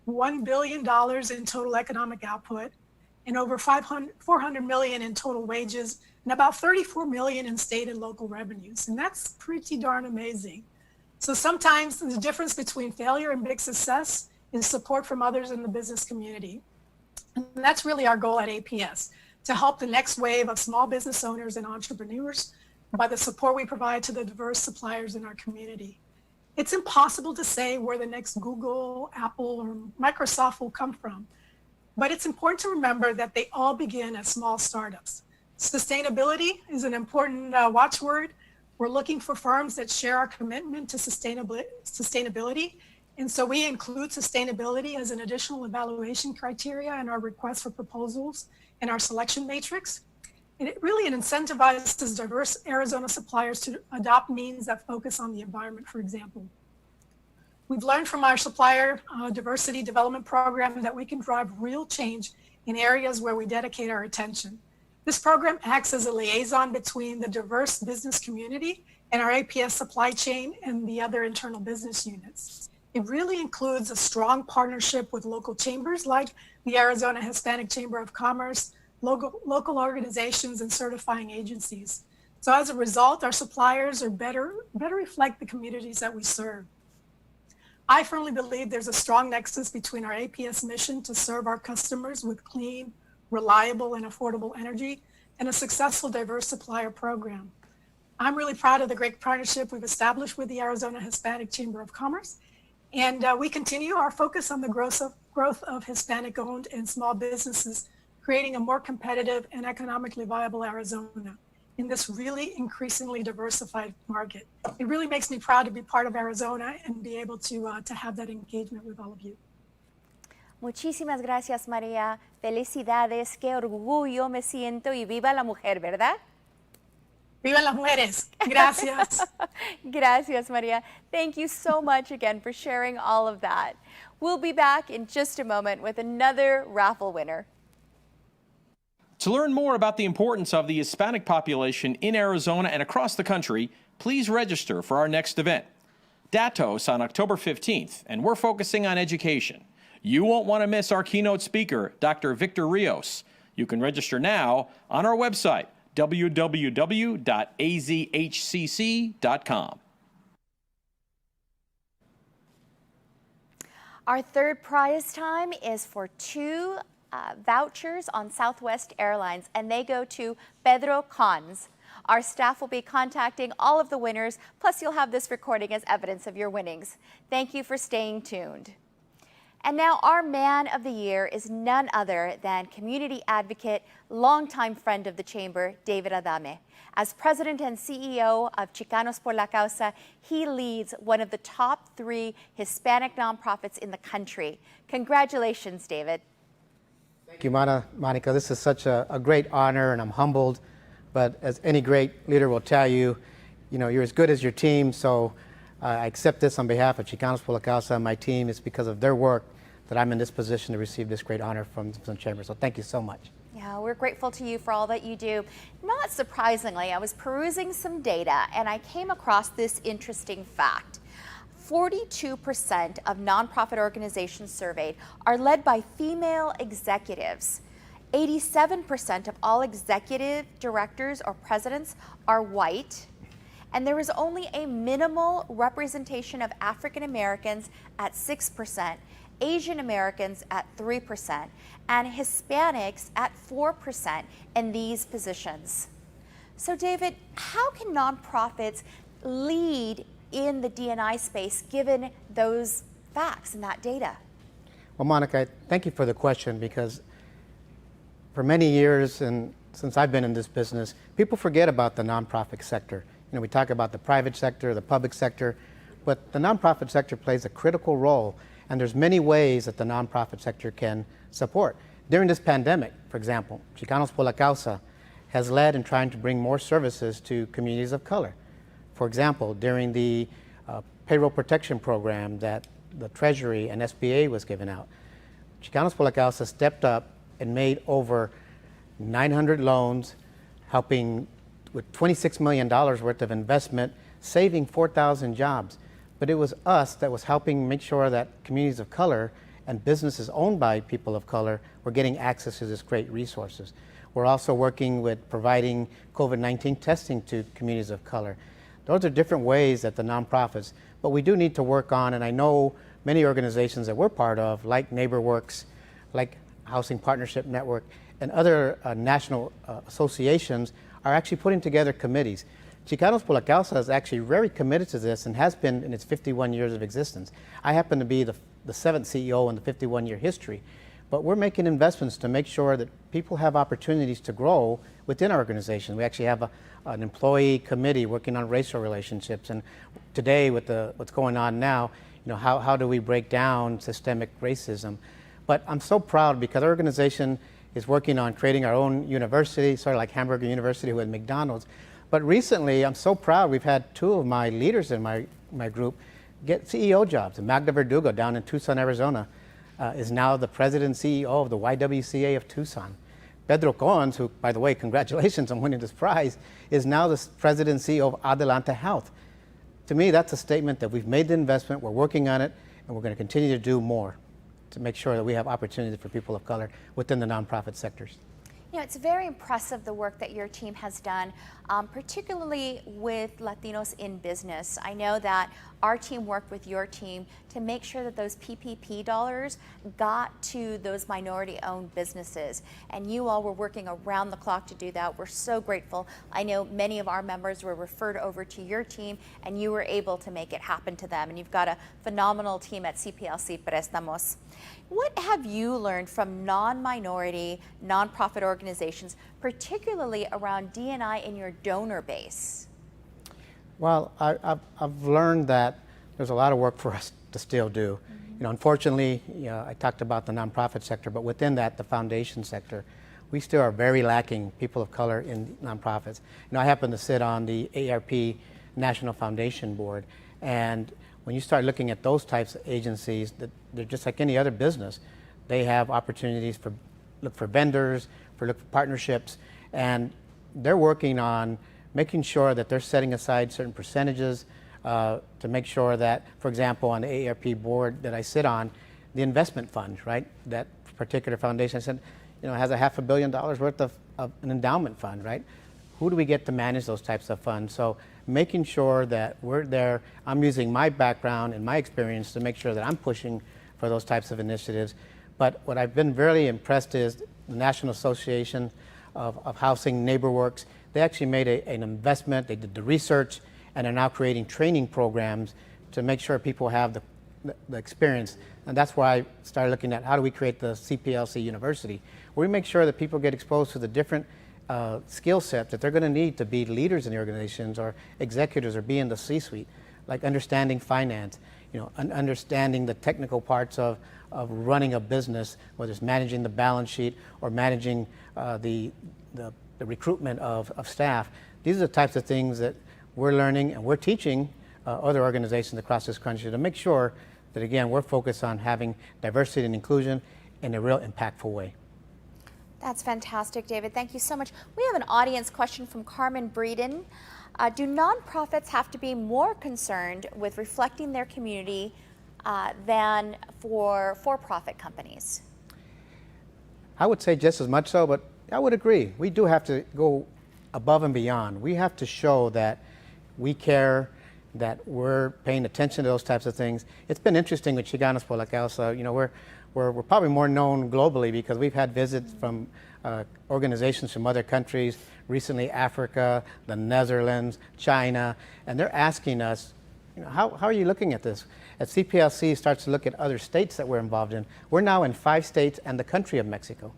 $1 billion in total economic output, and over 400 million in total wages and about 34 million in state and local revenues. And that's pretty darn amazing. So sometimes the difference between failure and big success is support from others in the business community. And that's really our goal at APS, to help the next wave of small business owners and entrepreneurs by the support we provide to the diverse suppliers in our community. It's impossible to say where the next Google, Apple, or Microsoft will come from, but it's important to remember that they all begin as small startups. Sustainability is an important watchword. We're looking for firms that share our commitment to sustainability. And so we include sustainability as an additional evaluation criteria in our request for proposals and our selection matrix. And it really incentivizes diverse Arizona suppliers to adopt means that focus on the environment, for example. We've learned from our supplier diversity development program that we can drive real change in areas where we dedicate our attention. This program acts as a liaison between the diverse business community and our APS supply chain and the other internal business units. It really includes a strong partnership with local chambers like the Arizona Hispanic Chamber of Commerce, local organizations, and certifying agencies. So as a result, our suppliers are better reflect the communities that we serve. I firmly believe there's a strong nexus between our APS mission to serve our customers with clean, reliable, and affordable energy, and a successful diverse supplier program. I'm really proud of the great partnership we've established with the Arizona Hispanic Chamber of Commerce, and we continue our focus on the growth of Hispanic-owned and small businesses, creating a more competitive and economically viable Arizona in this really increasingly diversified market. It really makes me proud to be part of Arizona and be able to have that engagement with all of you. Muchísimas gracias, María. Felicidades, qué orgullo me siento y viva la mujer, ¿verdad? Viva las mujeres. Gracias. Gracias, María. Thank you so much again for sharing all of that. We'll be back in just a moment with another raffle winner. To learn more about the importance of the Hispanic population in Arizona and across the country, please register for our next event, Datos, on October 15th, and we're focusing on education. You won't want to miss our keynote speaker, Dr. Victor Rios. You can register now on our website, www.azhcc.com. Our third prize time is for two vouchers on Southwest Airlines, and they go to Pedro Cons. Our staff will be contacting all of the winners, plus you'll have this recording as evidence of your winnings. Thank you for staying tuned. And now our man of the year is none other than community advocate, longtime friend of the Chamber, David Adame. As president and CEO of Chicanos por la Causa, he leads one of the top 3 Hispanic nonprofits in the country. Congratulations, David. Thank you, Monica. This is such a great honor, and I'm humbled. But as any great leader will tell you, you're as good as your team. So I accept this on behalf of Chicanos por la Causa and my team. It's because of their work that I'm in this position to receive this great honor from the Chamber. So thank you so much. Yeah, we're grateful to you for all that you do. Not surprisingly, I was perusing some data and I came across this interesting fact. 42% of nonprofit organizations surveyed are led by female executives. 87% of all executive directors or presidents are white. And there is only a minimal representation of African Americans at 6%, Asian Americans at 3%, and Hispanics at 4% in these positions. So David, how can nonprofits lead in the D&I space given those facts and that data? Well, Monica, thank you for the question, because for many years and since I've been in this business, people forget about the nonprofit sector. We talk about the private sector, the public sector, but the nonprofit sector plays a critical role, and there's many ways that the nonprofit sector can support. During this pandemic, for example, Chicanos por la Causa has led in trying to bring more services to communities of color. For example, during the payroll protection program that the Treasury and SBA was giving out, Chicanos por la Causa stepped up and made over 900 loans, helping with $26 million worth of investment, saving 4,000 jobs. But it was us that was helping make sure that communities of color and businesses owned by people of color were getting access to this great resources. We're also working with providing COVID-19 testing to communities of color. Those are different ways that the nonprofits, but we do need to work on, and I know many organizations that we're part of, like NeighborWorks, like Housing Partnership Network, and other national associations are actually putting together committees. Chicanos por la Causa is actually very committed to this and has been in its 51 years of existence. I happen to be the 7th CEO in the 51-year history, but we're making investments to make sure that people have opportunities to grow within our organization. We actually have an employee committee working on racial relationships, and today with what's going on now, how do we break down systemic racism? But I'm so proud because our organization is working on creating our own university, sort of like Hamburger University with McDonald's. But recently, I'm so proud, we've had 2 of my leaders in my group get CEO jobs. Magda Verdugo down in Tucson, Arizona, is now the president and CEO of the YWCA of Tucson. Pedro Cohens, who, by the way, congratulations on winning this prize, is now the president and CEO of Adelante Health. To me, that's a statement that we've made the investment, we're working on it, and we're going to continue to do more to make sure that we have opportunities for people of color within the nonprofit sectors. It's very impressive the work that your team has done, particularly with Latinos in business. I know that our team worked with your team to make sure that those PPP dollars got to those minority-owned businesses, and you all were working around the clock to do that. We're so grateful. I know many of our members were referred over to your team, and you were able to make it happen to them, and you've got a phenomenal team at CPLC Préstamos. What have you learned from non-minority, nonprofit organizations, particularly around D&I in your donor base? Well, I've learned that there's a lot of work for us to still do. Unfortunately, I talked about the nonprofit sector, but within that, the foundation sector, we still are very lacking people of color in nonprofits. I happen to sit on the AARP National Foundation Board, and when you start looking at those types of agencies, they're just like any other business. They have opportunities for look for vendors, look for partnerships, and they're working on making sure that they're setting aside certain percentages to make sure that, for example, on the AARP board that I sit on, the investment fund, right, that particular foundation said, has $500 million worth of an endowment fund, right? Who do we get to manage those types of funds? So making sure that we're there, I'm using my background and my experience to make sure that I'm pushing for those types of initiatives. But what I've been very impressed is the National Association of Housing, NeighborWorks, they actually made an investment, they did the research, and are now creating training programs to make sure people have the experience. And that's why I started looking at how do we create the CPLC University, where we make sure that people get exposed to the different skill sets that they're going to need to be leaders in the organizations or executives or be in the C-suite, like understanding finance, understanding the technical parts of running a business, whether it's managing the balance sheet or managing the recruitment of staff. These are the types of things that we're learning and we're teaching other organizations across this country to make sure that, again, we're focused on having diversity and inclusion in a real impactful way. That's fantastic, David. Thank you so much. We have an audience question from Carmen Breeden. Do nonprofits have to be more concerned with reflecting their community than for-profit companies? I would say just as much so, but I would agree. We do have to go above and beyond. We have to show that we care, that we're paying attention to those types of things. It's been interesting with Chicanos por la Causa. We're probably more known globally because we've had visits from organizations from other countries, recently Africa, the Netherlands, China, and they're asking us, how are you looking at this? As CPLC starts to look at other states that we're involved in, we're now in 5 states and the country of Mexico.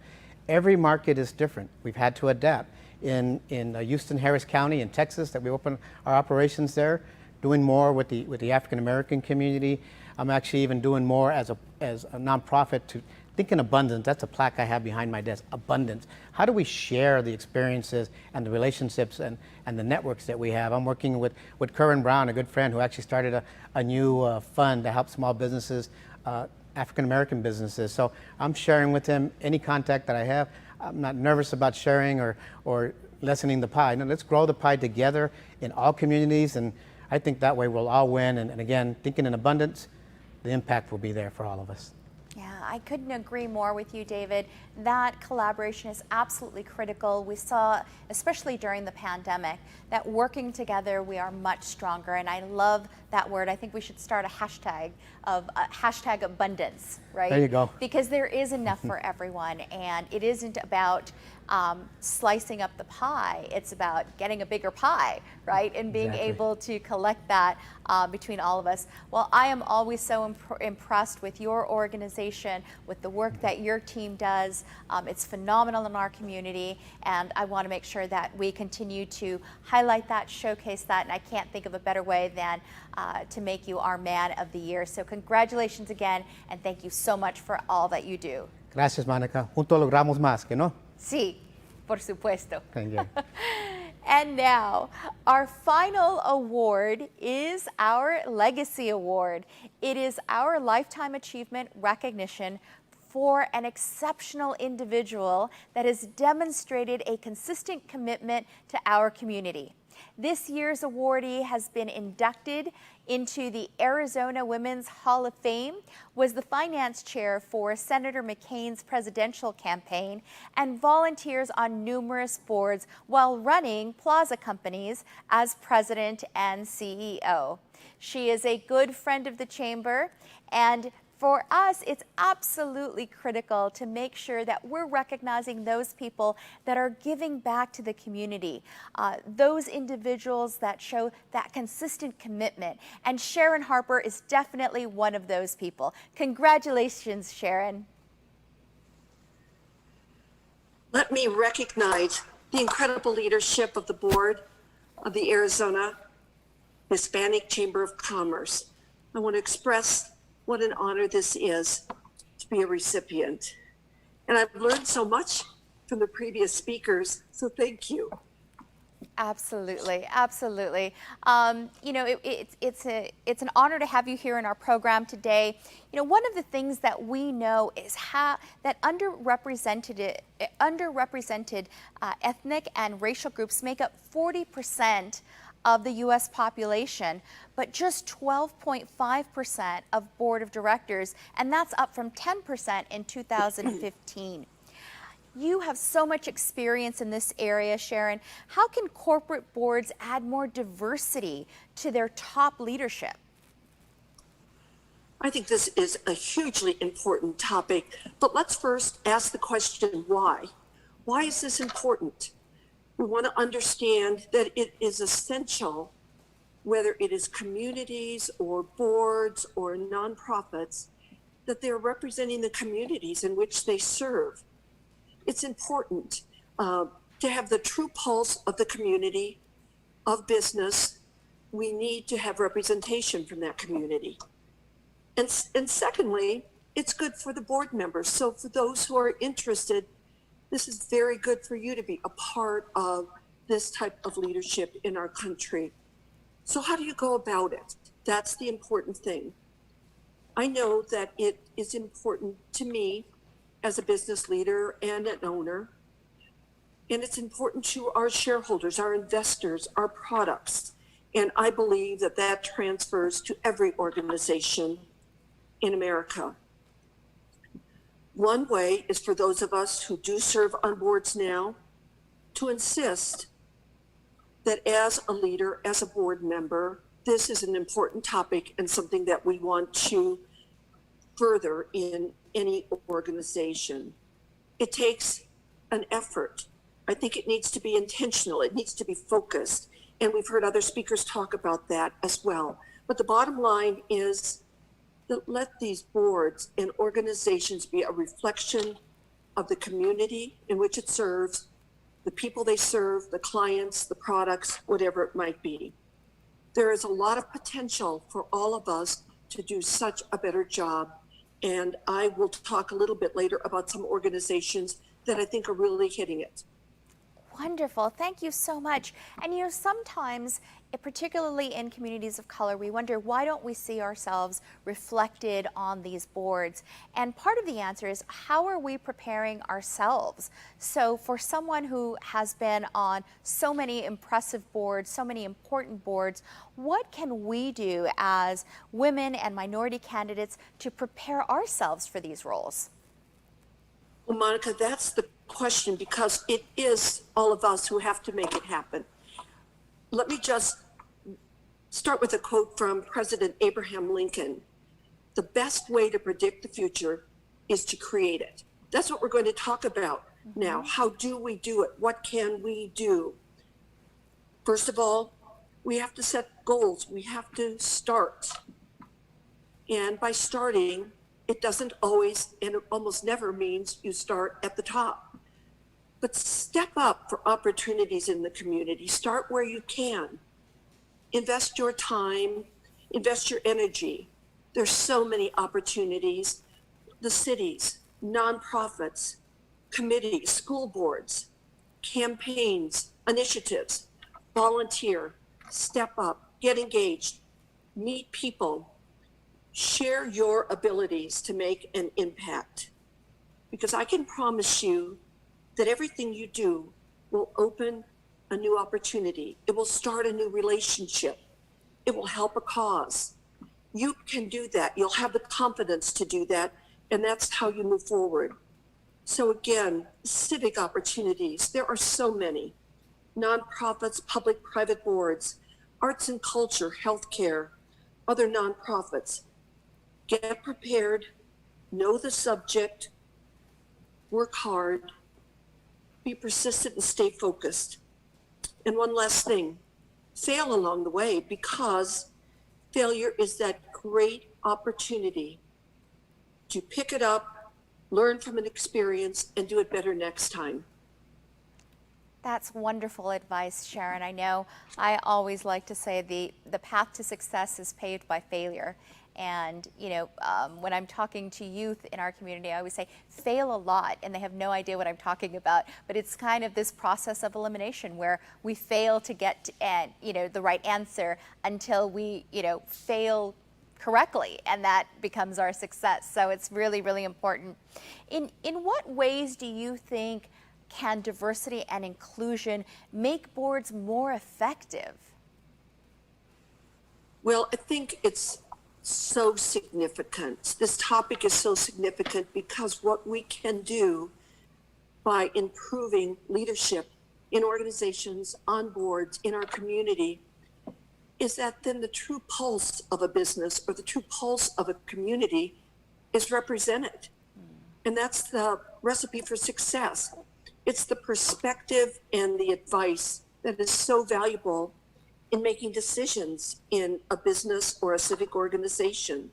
Every market is different. We've had to adapt. In Houston, Harris County in Texas, that we opened our operations there, doing more with the African American community. I'm actually even doing more as a nonprofit to think in abundance. That's a plaque I have behind my desk, abundance. How do we share the experiences and the relationships and the networks that we have? I'm working with Curran Brown, a good friend who actually started a new fund to help small businesses, African American businesses. So I'm sharing with him any contact that I have. I'm not nervous about sharing or lessening the pie. No, let's grow the pie together in all communities, and I think that way we'll all win. And again, thinking in abundance, the impact will be there for all of us. Yeah, I couldn't agree more with you, David. That collaboration is absolutely critical. We saw, especially during the pandemic, that working together we are much stronger. And I love that word. I think we should start a hashtag of hashtag abundance, right? There you go. Because there is enough for everyone, and it isn't about slicing up the pie. It's about getting a bigger pie, right? And being able to collect that between all of us. Well, I am always so impressed with your organization, with the work that your team does. It's phenomenal in our community, and I want to make sure that we continue to highlight that, showcase that, and I can't think of a better way than to make you our Man of the Year. So congratulations again, and thank you so much for all that you do. Gracias, Monica. Juntos logramos más, ¿que no? Sí, por supuesto. Thank you. And now, our final award is our Legacy Award. It is our Lifetime Achievement recognition for an exceptional individual that has demonstrated a consistent commitment to our community. This year's awardee has been inducted into the Arizona Women's Hall of Fame, was the finance chair for Senator McCain's presidential campaign, and volunteers on numerous boards while running plaza companies as president and CEO. She is a good friend of the chamber, and for us, it's absolutely critical to make sure that we're recognizing those people that are giving back to the community, those individuals that show that consistent commitment. And Sharon Harper is definitely one of those people. Congratulations, Sharon. Let me recognize the incredible leadership of the board of the Arizona Hispanic Chamber of Commerce. I want to express what an honor this is to be a recipient. And I've learned so much from the previous speakers, so thank you. Absolutely, absolutely. You know, it's an honor to have you here in our program today. You know, one of the things that we know is how that underrepresented ethnic and racial groups make up 40% of the U.S. population, but just 12.5% of board of directors, and that's up from 10% in 2015. You have so much experience in this area, Sharon. How can corporate boards add more diversity to their top leadership? I think this is a hugely important topic, but let's first ask the question, why? Why is this important? We want to understand that it is essential, whether it is communities or boards or nonprofits, that they're representing the communities in which they serve. It's important to have the true pulse of the community, of business. We need to have representation from that community. And secondly, it's good for the board members. So for those who are interested, this is very good for you to be a part of this type of leadership in our country. So how do you go about it? That's the important thing. I know that it is important to me as a business leader and an owner, and it's important to our shareholders, our investors, our products. And I believe that that transfers to every organization in America. One way is for those of us who do serve on boards now to insist that as a leader, as a board member, this is an important topic and something that we want to further in any organization. It takes an effort. I think it needs to be intentional. It needs to be focused. And we've heard other speakers talk about that as well. But the bottom line is that let these boards and organizations be a reflection of the community in which it serves, the people they serve, the clients, the products, whatever it might be. There is a lot of potential for all of us to do such a better job. And I will talk a little bit later about some organizations that I think are really hitting it. Wonderful. Thank you so much. And you know, sometimes, particularly in communities of color, we wonder, why don't we see ourselves reflected on these boards? And part of the answer is, how are we preparing ourselves? So for someone who has been on so many impressive boards, so many important boards, what can we do as women and minority candidates to prepare ourselves for these roles? Well, Monica, that's the question, because it is all of us who have to make it happen. Let me just start with a quote from President Abraham Lincoln. The best way to predict the future is to create it. That's what we're going to talk about now. How do we do it? What can we do? First of all, we have to set goals. We have to start. And by starting, it doesn't always, and it almost never means you start at the top. But step up for opportunities in the community. Start where you can. Invest your time, invest your energy. There's so many opportunities. The cities, nonprofits, committees, school boards, campaigns, initiatives, volunteer, step up, get engaged, meet people, share your abilities to make an impact. Because I can promise you that everything you do will open a new opportunity. It will start a new relationship. It will help a cause. You can do that. You'll have the confidence to do that, and that's how you move forward. So again, civic opportunities, there are so many. Nonprofits, public-private boards, arts and culture, healthcare, other nonprofits. Get prepared, know the subject, work hard, be persistent and stay focused. And one last thing, fail along the way, because failure is that great opportunity to pick it up, learn from an experience, and do it better next time. That's wonderful advice, Sharon. I know I always like to say the path to success is paved by failure. And, you know, when I'm talking to youth in our community, I always say, fail a lot, and they have no idea what I'm talking about. But it's kind of this process of elimination where we fail to get to, you know, the right answer until we, you know, fail correctly, and that becomes our success. So it's really, really important. In what ways do you think can diversity and inclusion make boards more effective? Well, I think it's so significant. This topic is so significant because what we can do by improving leadership in organizations, on boards, in our community, is that then the true pulse of a business or the true pulse of a community is represented. And that's the recipe for success. It's the perspective and the advice that is so valuable in making decisions in a business or a civic organization.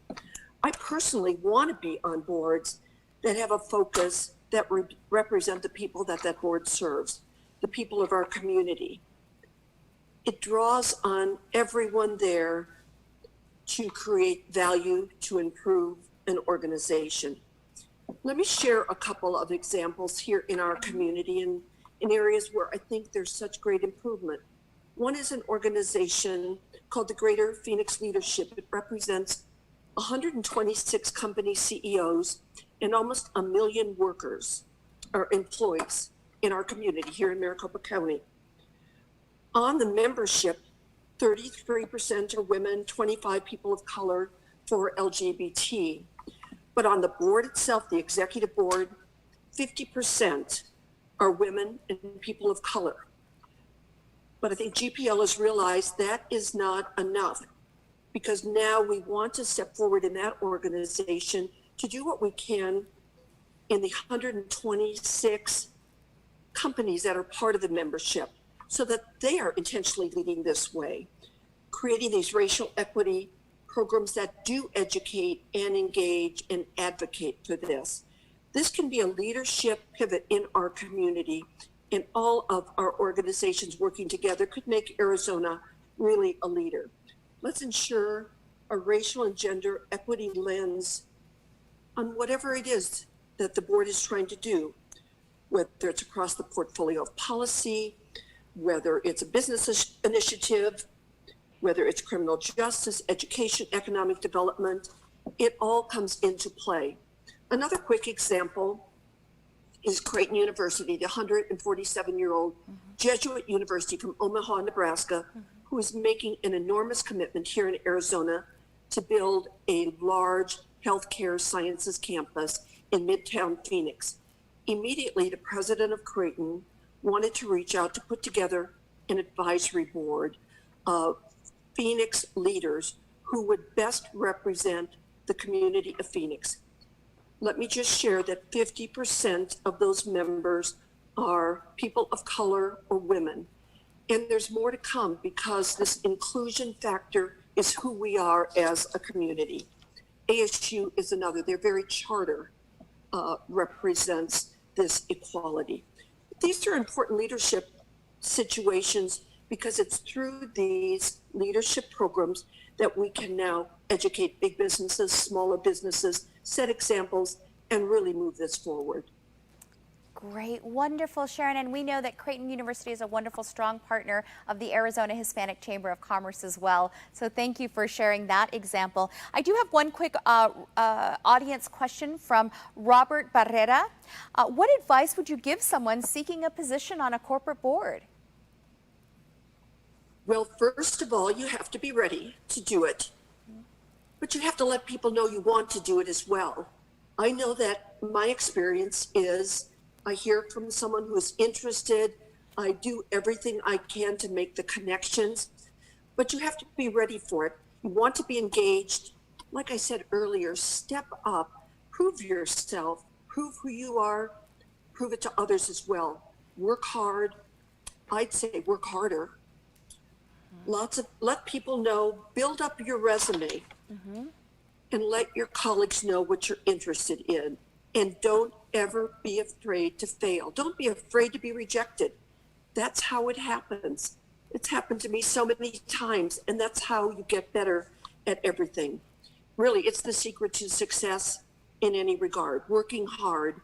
I personally want to be on boards that have a focus that represent the people that that board serves, the people of our community. It draws on everyone there to create value, to improve an organization. Let me share a couple of examples here in our community and in areas where I think there's such great improvement. One is an organization called the Greater Phoenix Leadership. It represents 126 company CEOs and almost 1 million workers or employees in our community here in Maricopa County. On the membership, 33% are women, 25 people of color, 4 LGBT. But on the board itself, the executive board, 50% are women and people of color. But I think GPL has realized that is not enough, because now we want to step forward in that organization to do what we can in the 126 companies that are part of the membership, so that they are intentionally leading this way, creating these racial equity programs that do educate and engage and advocate for this. This can be a leadership pivot in our community, and all of our organizations working together could make Arizona really a leader. Let's ensure a racial and gender equity lens on whatever it is that the board is trying to do. whether it's across the portfolio of policy, whether it's a business initiative, whether it's criminal justice, education, economic development, it all comes into play. Another quick example is Creighton University, the 147-year-old Jesuit university from Omaha, Nebraska, who is making an enormous commitment here in Arizona to build a large healthcare sciences campus in Midtown Phoenix. Immediately, the president of Creighton wanted to reach out to put together an advisory board of Phoenix leaders who would best represent the community of Phoenix. Let me just share that 50% of those members are people of color or women. And there's more to come because this inclusion factor is who we are as a community. ASU is another. Their very charter represents this equality. These are important leadership situations because it's through these leadership programs that we can now educate big businesses, smaller businesses, set examples, and really move this forward. Great, wonderful, Sharon. And we know that Creighton University is a wonderful, strong partner of the Arizona Hispanic Chamber of Commerce as well. So thank you for sharing that example. I do have one quick audience question from Robert Barrera. What advice would you give someone seeking a position on a corporate board? Well, first of all, you have to be ready to do it, but you have to let people know you want to do it as well. I know that my experience is I hear from someone who is interested. I do everything I can to make the connections, but you have to be ready for it. You want to be engaged. Like I said earlier, step up, prove yourself, prove who you are, prove it to others as well. Work hard. I'd say work harder. Let people know, build up your resume, and let your colleagues know what you're interested in. And don't ever be afraid to fail. Don't be afraid to be rejected. That's how it happens. It's happened to me so many times, and that's how you get better at everything. Really, it's the secret to success in any regard, working hard.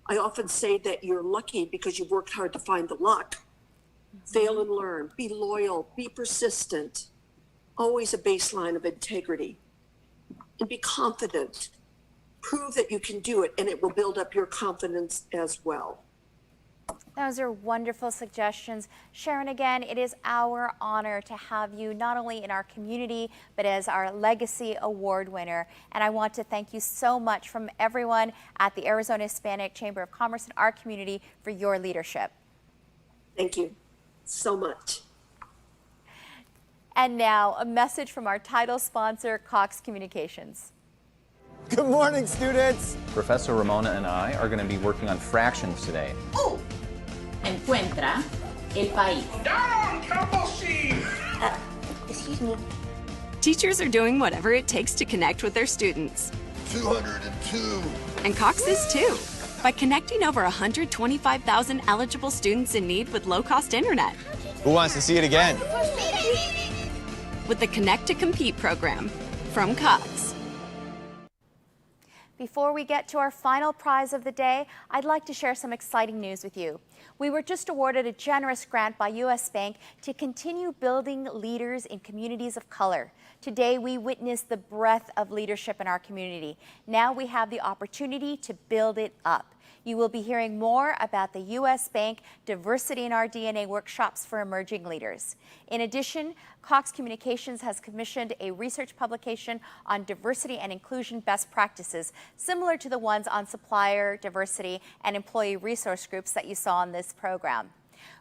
I often say that you're lucky because you've worked hard to find the luck. Fail and learn, be loyal, be persistent, always a baseline of integrity, and be confident. Prove that you can do it, and it will build up your confidence as well. Those are wonderful suggestions. Sharon, again, it is our honor to have you not only in our community, but as our Legacy Award winner. And I want to thank you so much from everyone at the Arizona Hispanic Chamber of Commerce and our community for your leadership. Thank you so much. And now a message from our title sponsor, Cox Communications. Good morning, students. Professor Ramona and I are going to be working on fractions today. Encuentra el país. Down, Campbell Sheep! Excuse me. Teachers are doing whatever it takes to connect with their students. 202. And Cox is too, by connecting over 125,000 eligible students in need with low-cost internet. Who wants to see it again? With the Connect to Compete program from Cox. Before we get to our final prize of the day, I'd like to share some exciting news with you. We were just awarded a generous grant by U.S. Bank to continue building leaders in communities of color. Today, we witness the breadth of leadership in our community. Now we have the opportunity to build it up. You will be hearing more about the U.S. Bank Diversity in Our DNA workshops for emerging leaders. In addition, Cox Communications has commissioned a research publication on diversity and inclusion best practices, similar to the ones on supplier diversity and employee resource groups that you saw in this program.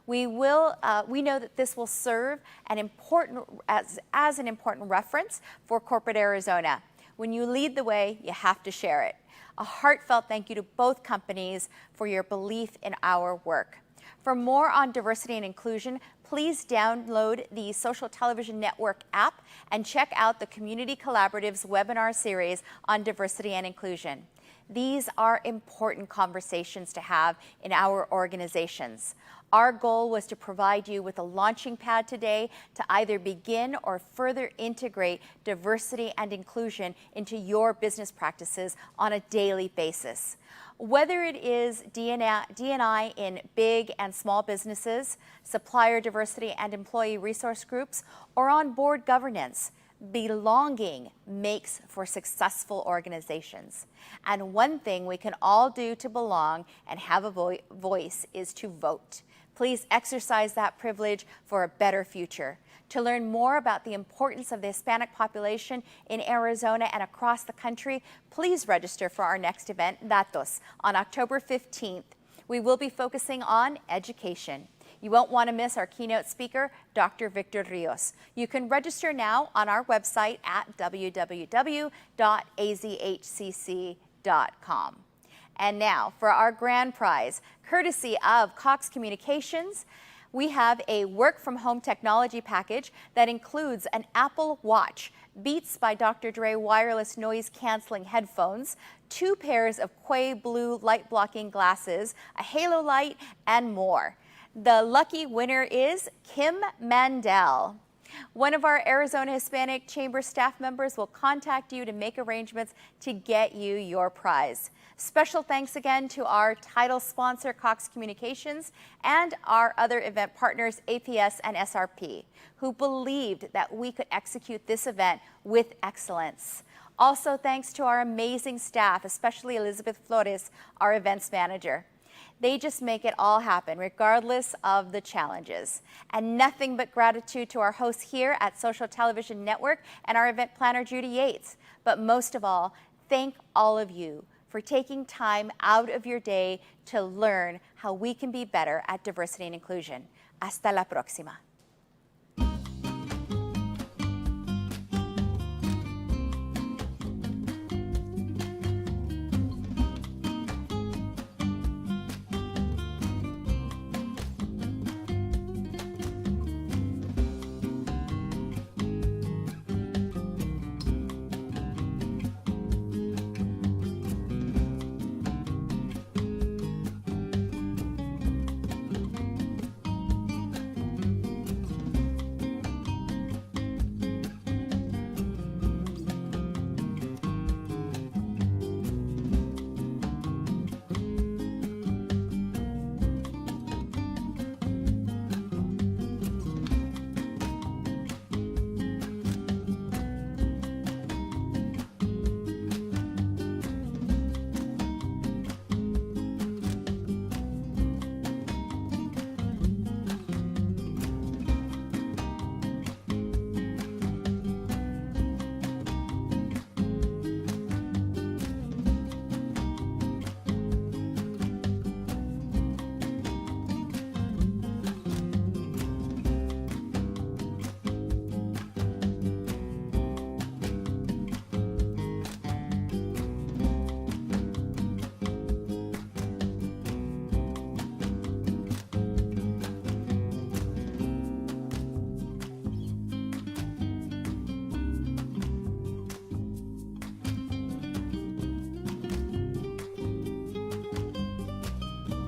We know that this will serve as an important reference for corporate Arizona. When you lead the way, you have to share it. A heartfelt thank you to both companies for your belief in our work. For more on diversity and inclusion, please download the Social Television Network app and check out the Community Collaborative's webinar series on diversity and inclusion. These are important conversations to have in our organizations. Our goal was to provide you with a launching pad today to either begin or further integrate diversity and inclusion into your business practices on a daily basis. Whether it is D&I in big and small businesses, supplier diversity and employee resource groups, or on board governance, belonging makes for successful organizations. And one thing we can all do to belong and have a voice is to vote. Please exercise that privilege for a better future. To learn more about the importance of the Hispanic population in Arizona and across the country, please register for our next event, Datos, on October 15th. We will be focusing on education. You won't want to miss our keynote speaker, Dr. Victor Rios. You can register now on our website at www.azhcc.com. And now for our grand prize, courtesy of Cox Communications, we have a work-from-home technology package that includes an Apple Watch, Beats by Dr. Dre wireless noise-canceling headphones, 2 pairs of Quay Blue light-blocking glasses, a halo light, and more. The lucky winner is Kim Mandel. One of our Arizona Hispanic Chamber staff members will contact you to make arrangements to get you your prize. Special thanks again to our title sponsor, Cox Communications, and our other event partners, APS and SRP, who believed that we could execute this event with excellence. Also, thanks to our amazing staff, especially Elizabeth Flores, our events manager. They just make it all happen, regardless of the challenges. And nothing but gratitude to our hosts here at Social Television Network and our event planner, Judy Yates. But most of all, thank all of you for taking time out of your day to learn how we can be better at diversity and inclusion. Hasta la próxima.